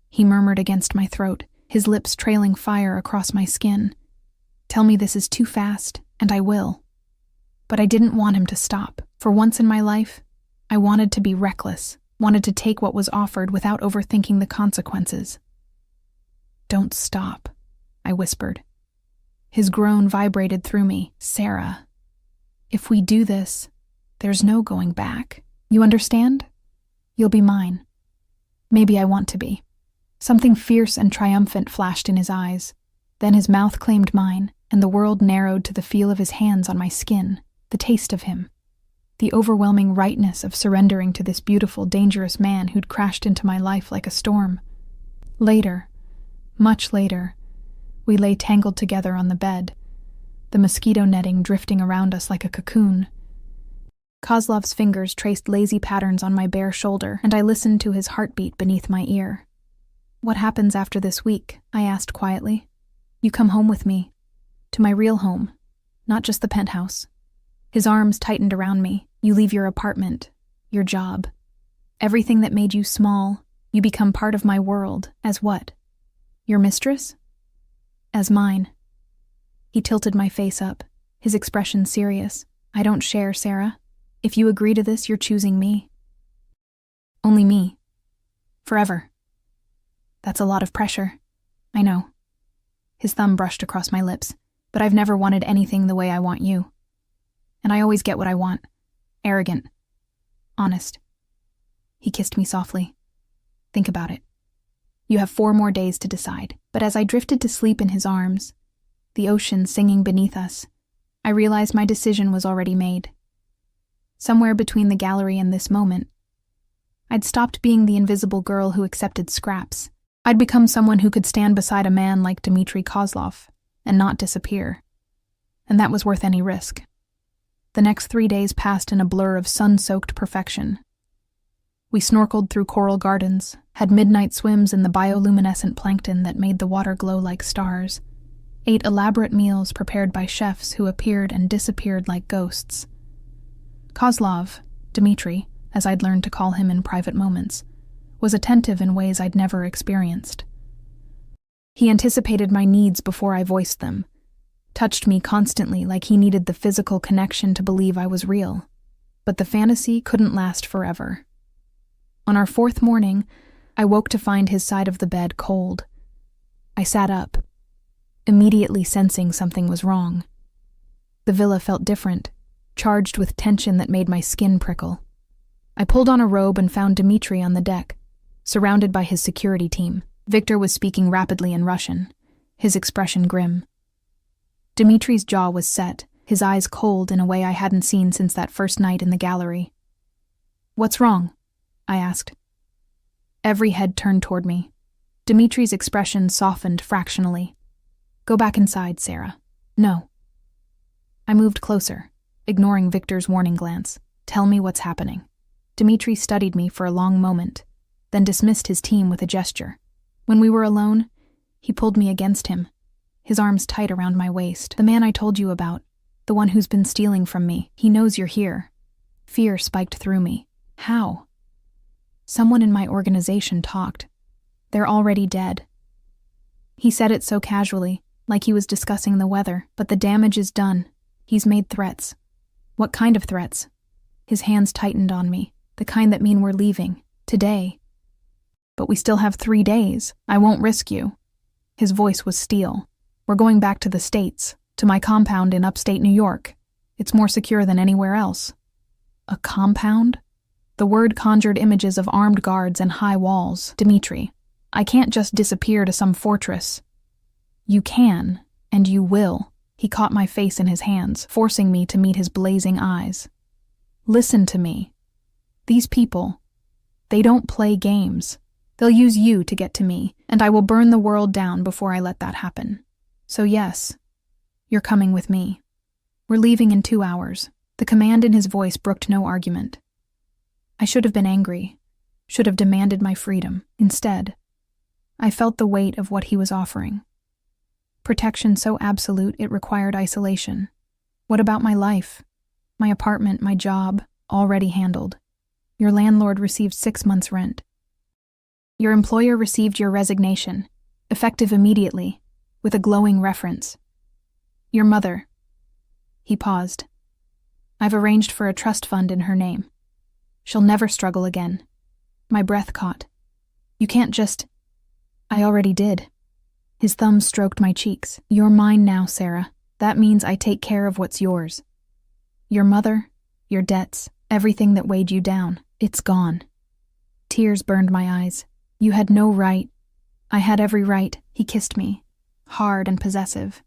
he murmured against my throat, his lips trailing fire across my skin. Tell me this is too fast, and I will. But I didn't want him to stop. For once in my life, I wanted to be reckless, wanted to take what was offered without overthinking the consequences. Don't stop, I whispered. His groan vibrated through me. Sarah, if we do this, there's no going back. You understand? You'll be mine. Maybe I want to be. Something fierce and triumphant flashed in his eyes. Then his mouth claimed mine, and the world narrowed to the feel of his hands on my skin, the taste of him, the overwhelming rightness of surrendering to this beautiful, dangerous man who'd crashed into my life like a storm. Later, much later, we lay tangled together on the bed, the mosquito netting drifting around us like a cocoon. Kozlov's fingers traced lazy patterns on my bare shoulder, and I listened to his heartbeat beneath my ear. What happens after this week? I asked quietly. You come home with me, to my real home, not just the penthouse. His arms tightened around me. You leave your apartment, your job. Everything that made you small, you become part of my world. As what? Your mistress? As mine. He tilted my face up, his expression serious. I don't share, Sarah. If you agree to this, you're choosing me. Only me. Forever. That's a lot of pressure. I know. His thumb brushed across my lips, but I've never wanted anything the way I want you. And I always get what I want. Arrogant. Honest. He kissed me softly. Think about it. You have 4 more days to decide. But as I drifted to sleep in his arms, the ocean singing beneath us, I realized my decision was already made. Somewhere between the gallery and this moment, I'd stopped being the invisible girl who accepted scraps. I'd become someone who could stand beside a man like Dmitry Kozlov and not disappear. And that was worth any risk. The next 3 days passed in a blur of sun-soaked perfection. We snorkeled through coral gardens, had midnight swims in the bioluminescent plankton that made the water glow like stars, ate elaborate meals prepared by chefs who appeared and disappeared like ghosts. Kozlov, Dmitry, as I'd learned to call him in private moments, was attentive in ways I'd never experienced. He anticipated my needs before I voiced them, touched me constantly like he needed the physical connection to believe I was real. But the fantasy couldn't last forever. On our 4th morning, I woke to find his side of the bed cold. I sat up, immediately sensing something was wrong. The villa felt different, charged with tension that made my skin prickle. I pulled on a robe and found Dmitri on the deck, surrounded by his security team. Victor was speaking rapidly in Russian, his expression grim. Dmitri's jaw was set, his eyes cold in a way I hadn't seen since that first night in the gallery. "What's wrong?" I asked. Every head turned toward me. Dmitri's expression softened fractionally. "Go back inside, Sarah." "No." I moved closer, ignoring Victor's warning glance. "Tell me what's happening." Dmitri studied me for a long moment, then dismissed his team with a gesture. When we were alone, he pulled me against him, his arms tight around my waist. "The man I told you about, the one who's been stealing from me, he knows you're here." Fear spiked through me. How? Someone in my organization talked. They're already dead. He said it so casually, like he was discussing the weather, but the damage is done. He's made threats. What kind of threats? His hands tightened on me, the kind that mean we're leaving, today. "But we still have 3 days. I won't risk you." His voice was steel. "We're going back to the States, to my compound in upstate New York. It's more secure than anywhere else." A compound? The word conjured images of armed guards and high walls. "Dmitri, I can't just disappear to some fortress." "You can, and you will." He caught my face in his hands, forcing me to meet his blazing eyes. "Listen to me. These people, they don't play games. They'll use you to get to me, and I will burn the world down before I let that happen. So yes, you're coming with me. We're leaving in 2 hours." The command in his voice brooked no argument. I should have been angry, should have demanded my freedom. Instead, I felt the weight of what he was offering. Protection so absolute it required isolation. What about my life? My apartment, my job, already handled. Your landlord received 6 months' rent. Your employer received your resignation, effective immediately, with a glowing reference. Your mother. He paused. I've arranged for a trust fund in her name. She'll never struggle again. My breath caught. You can't just... I already did. His thumb stroked my cheeks. You're mine now, Sarah. That means I take care of what's yours. Your mother, your debts, everything that weighed you down, it's gone. Tears burned my eyes. You had no right. I had every right. He kissed me, hard and possessive.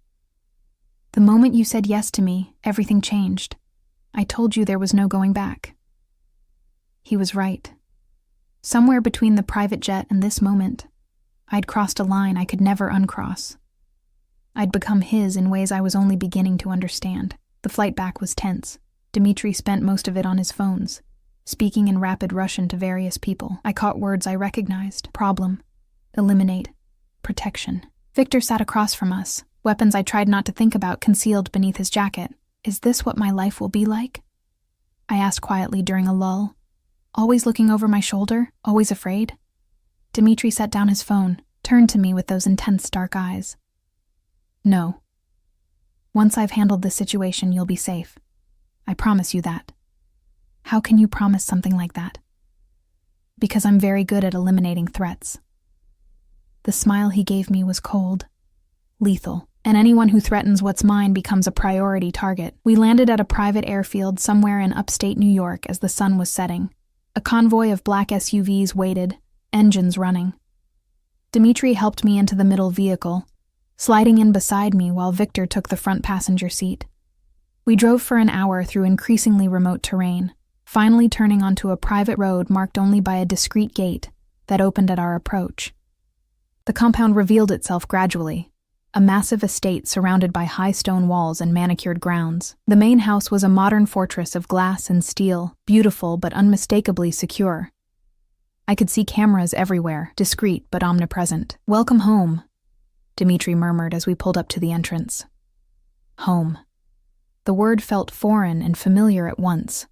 The moment you said yes to me, everything changed. I told you there was no going back. He was right. Somewhere between the private jet and this moment, I'd crossed a line I could never uncross. I'd become his in ways I was only beginning to understand. The flight back was tense. Dmitri spent most of it on his phones, speaking in rapid Russian to various people. I caught words I recognized. Problem, eliminate, protection. Victor sat across from us, weapons I tried not to think about concealed beneath his jacket. Is this what my life will be like? I asked quietly during a lull. Always looking over my shoulder, always afraid? Dmitri set down his phone, turned to me with those intense dark eyes. No. Once I've handled this situation, you'll be safe. I promise you that. How can you promise something like that? Because I'm very good at eliminating threats. The smile he gave me was cold, lethal, and anyone who threatens what's mine becomes a priority target. We landed at a private airfield somewhere in upstate New York as the sun was setting. A convoy of black SUVs waited, engines running. Dmitri helped me into the middle vehicle, sliding in beside me while Victor took the front passenger seat. We drove for an hour through increasingly remote terrain, finally turning onto a private road marked only by a discreet gate that opened at our approach. The compound revealed itself gradually, a massive estate surrounded by high stone walls and manicured grounds. The main house was a modern fortress of glass and steel, beautiful but unmistakably secure. I could see cameras everywhere, discreet but omnipresent. "Welcome home," Dmitri murmured as we pulled up to the entrance. Home. The word felt foreign and familiar at once.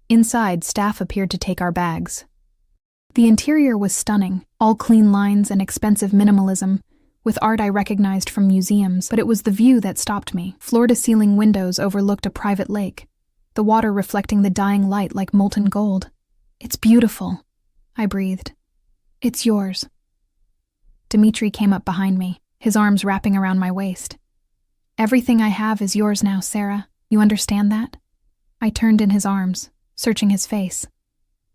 Inside, staff appeared to take our bags. The interior was stunning, all clean lines and expensive minimalism, with art I recognized from museums, but it was the view that stopped me. Floor-to-ceiling windows overlooked a private lake, the water reflecting the dying light like molten gold. "It's beautiful," I breathed. "It's yours." Dmitri came up behind me, his arms wrapping around my waist. "Everything I have is yours now, Sarah. You understand that?" I turned in his arms, searching his face.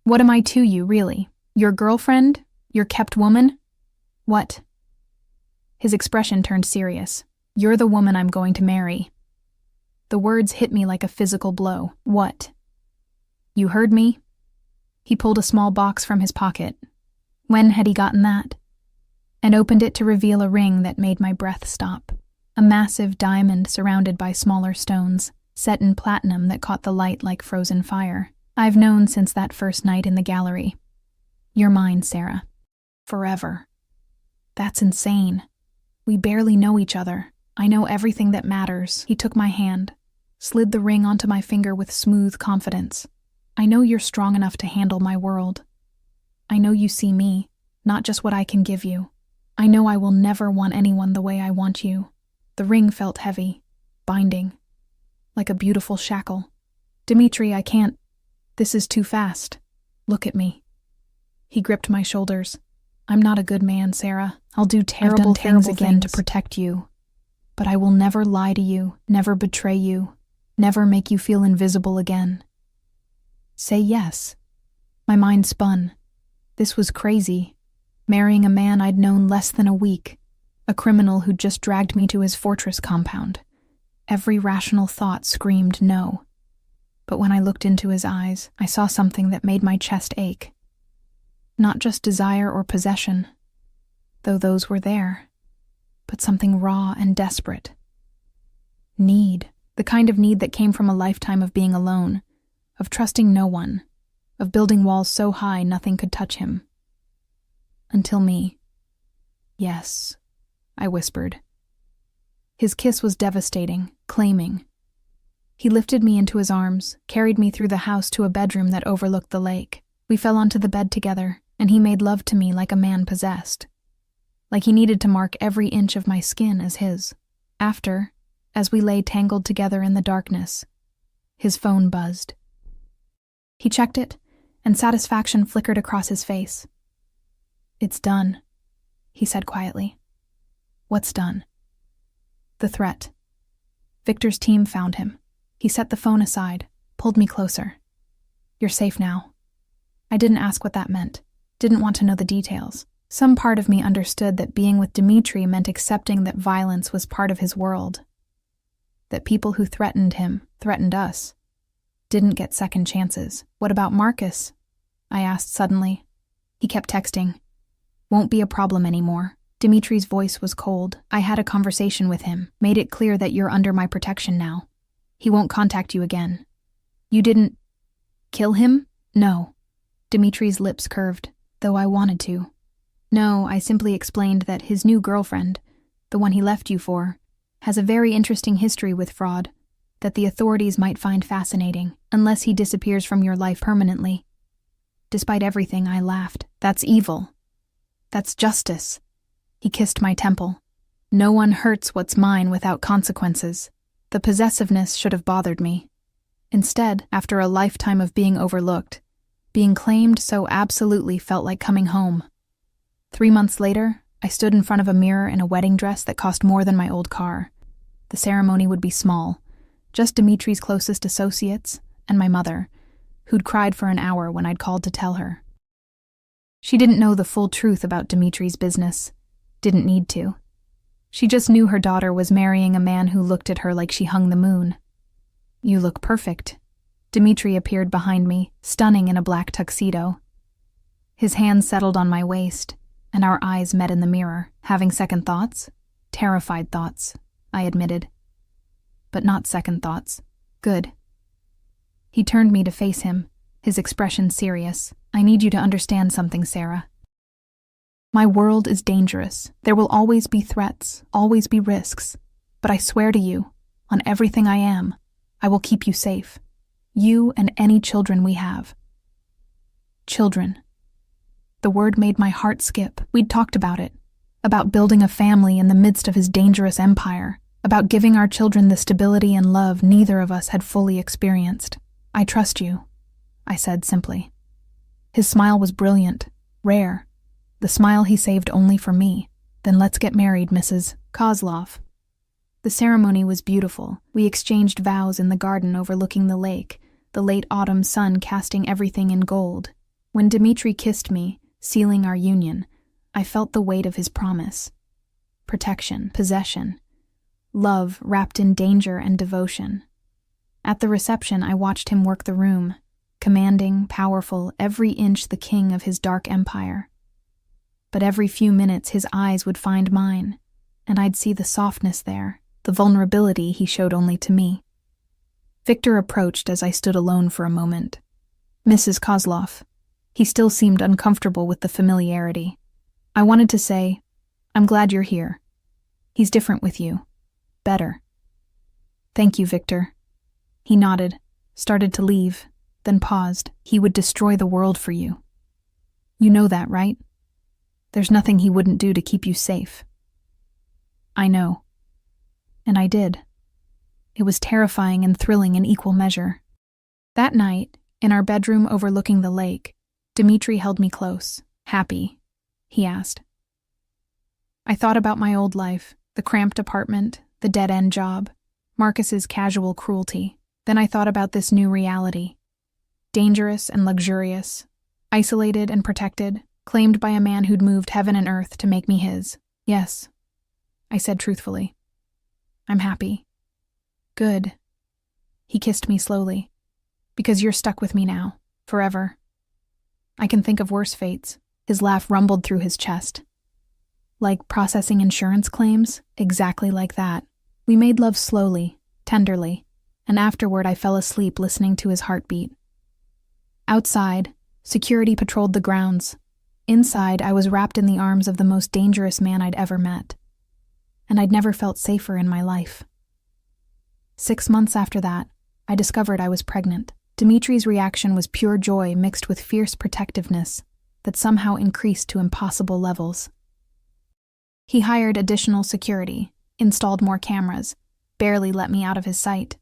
What am I to you, really? Your girlfriend? Your kept woman? What? His expression turned serious. You're the woman I'm going to marry. The words hit me like a physical blow. What? You heard me? He pulled a small box from his pocket. When had he gotten that? And opened it to reveal a ring that made my breath stop. A massive diamond surrounded by smaller stones, set in platinum that caught the light like frozen fire. I've known since that first night in the gallery. You're mine, Sarah. Forever. That's insane. We barely know each other. I know everything that matters. He took my hand, slid the ring onto my finger with smooth confidence. I know you're strong enough to handle my world. I know you see me, not just what I can give you. I know I will never want anyone the way I want you. The ring felt heavy, binding, like a beautiful shackle. Dimitri, I can't. This is too fast. Look at me. He gripped my shoulders. I'm not a good man, Sarah. I'll do terrible things again to protect you. But I will never lie to you, never betray you, never make you feel invisible again. Say yes. My mind spun. This was crazy. Marrying a man I'd known less than a week, a criminal who'd just dragged me to his fortress compound. Every rational thought screamed no. But when I looked into his eyes, I saw something that made my chest ache. Not just desire or possession, though those were there, but something raw and desperate. Need, the kind of need that came from a lifetime of being alone, of trusting no one, of building walls so high nothing could touch him. Until me. Yes, I whispered. His kiss was devastating, claiming. He lifted me into his arms, carried me through the house to a bedroom that overlooked the lake. We fell onto the bed together, and he made love to me like a man possessed. Like he needed to mark every inch of my skin as his. After, as we lay tangled together in the darkness, his phone buzzed. He checked it, and satisfaction flickered across his face. It's done, he said quietly. What's done? The threat. Victor's team found him. He set the phone aside, pulled me closer. You're safe now. I didn't ask what that meant, didn't want to know the details. Some part of me understood that being with Dimitri meant accepting that violence was part of his world. That people who threatened him, threatened us, didn't get second chances. What about Marcus? I asked suddenly. He kept texting. Won't be a problem anymore. Dimitri's voice was cold. I had a conversation with him, made it clear that you're under my protection now. He won't contact you again. You didn't kill him? No. Dimitri's lips curved, though I wanted to. No, I simply explained that his new girlfriend, the one he left you for, has a very interesting history with fraud that the authorities might find fascinating, unless he disappears from your life permanently. Despite everything, I laughed. That's evil. That's justice. He kissed my temple. No one hurts what's mine without consequences. The possessiveness should have bothered me. Instead, after a lifetime of being overlooked, being claimed so absolutely felt like coming home. 3 months later, I stood in front of a mirror in a wedding dress that cost more than my old car. The ceremony would be small, just Dimitri's closest associates and my mother, who'd cried for an hour when I'd called to tell her. She didn't know the full truth about Dimitri's business. Didn't need to. She just knew her daughter was marrying a man who looked at her like she hung the moon. You look perfect. Dimitri appeared behind me, stunning in a black tuxedo. His hand settled on my waist, and our eyes met in the mirror. Having second thoughts? Terrified thoughts, I admitted. But not second thoughts. Good. He turned me to face him, his expression serious. I need you to understand something, Sarah. My world is dangerous. There will always be threats, always be risks. But I swear to you, on everything I am, I will keep you safe. You and any children we have. Children. The word made my heart skip. We'd talked about it. About building a family in the midst of his dangerous empire. About giving our children the stability and love neither of us had fully experienced. I trust you, I said simply. His smile was brilliant, rare. The smile he saved only for me. Then let's get married, Mrs. Kozlov. The ceremony was beautiful. We exchanged vows in the garden overlooking the lake, the late autumn sun casting everything in gold. When Dmitri kissed me, sealing our union, I felt the weight of his promise. Protection, possession, love wrapped in danger and devotion. At the reception, I watched him work the room, commanding, powerful, every inch the king of his dark empire. But every few minutes his eyes would find mine, and I'd see the softness there, the vulnerability he showed only to me. Victor approached as I stood alone for a moment. Mrs. Kozlov. He still seemed uncomfortable with the familiarity. I wanted to say, I'm glad you're here. He's different with you. Better. Thank you, Victor. He nodded, started to leave, then paused. He would destroy the world for you. You know that, right? There's nothing he wouldn't do to keep you safe. I know. And I did. It was terrifying and thrilling in equal measure. That night, in our bedroom overlooking the lake, Dmitri held me close. Happy? He asked. I thought about my old life, the cramped apartment, the dead-end job, Marcus's casual cruelty. Then I thought about this new reality. Dangerous and luxurious, isolated and protected, claimed by a man who'd moved heaven and earth to make me his. Yes, I said truthfully. I'm happy. Good. He kissed me slowly. Because you're stuck with me now, forever. I can think of worse fates. His laugh rumbled through his chest. Like processing insurance claims, exactly like that. We made love slowly, tenderly, and afterward I fell asleep listening to his heartbeat. Outside, security patrolled the grounds. Inside, I was wrapped in the arms of the most dangerous man I'd ever met. And I'd never felt safer in my life. 6 months after that, I discovered I was pregnant. Dmitri's reaction was pure joy mixed with fierce protectiveness that somehow increased to impossible levels. He hired additional security, installed more cameras, barely let me out of his sight.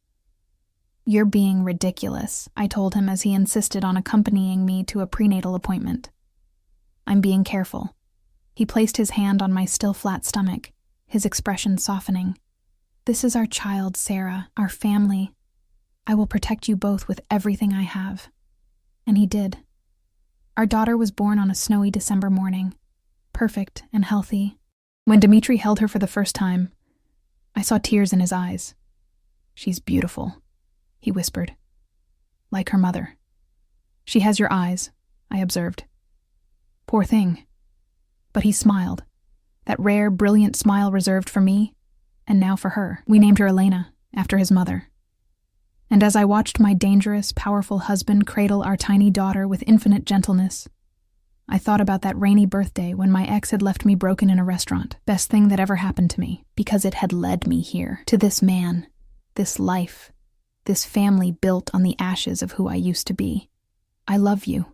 You're being ridiculous, I told him as he insisted on accompanying me to a prenatal appointment. I'm being careful. He placed his hand on my still flat stomach, his expression softening. This is our child, Sarah, our family. I will protect you both with everything I have. And he did. Our daughter was born on a snowy December morning, perfect and healthy. When Dmitri held her for the first time, I saw tears in his eyes. She's beautiful, he whispered. Like her mother. She has your eyes, I observed. Poor thing. But he smiled, that rare, brilliant smile reserved for me, and now for her. We named her Elena, after his mother. And as I watched my dangerous, powerful husband cradle our tiny daughter with infinite gentleness, I thought about that rainy birthday when my ex had left me broken in a restaurant. Best thing that ever happened to me, because it had led me here, to this man, this life, this family built on the ashes of who I used to be. I love you,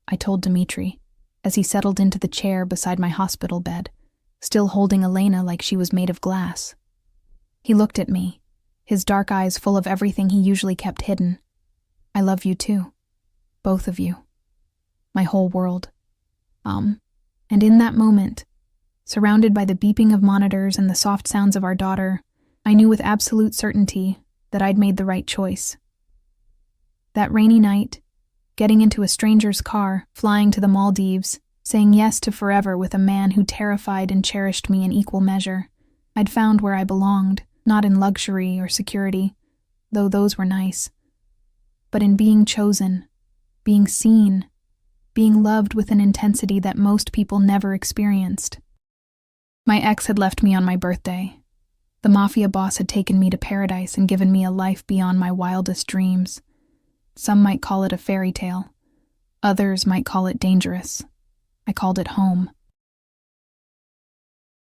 I told Dmitri, as he settled into the chair beside my hospital bed, still holding Elena like she was made of glass. He looked at me, his dark eyes full of everything he usually kept hidden. I love you too. Both of you. My whole world. And in that moment, surrounded by the beeping of monitors and the soft sounds of our daughter, I knew with absolute certainty that I'd made the right choice. That rainy night, getting into a stranger's car, flying to the Maldives, saying yes to forever with a man who terrified and cherished me in equal measure, I'd found where I belonged, not in luxury or security, though those were nice, but in being chosen, being seen, being loved with an intensity that most people never experienced. My ex had left me on my birthday. The Mafia boss had taken me to paradise and given me a life beyond my wildest dreams. Some might call it a fairy tale. Others might call it dangerous. I called it home.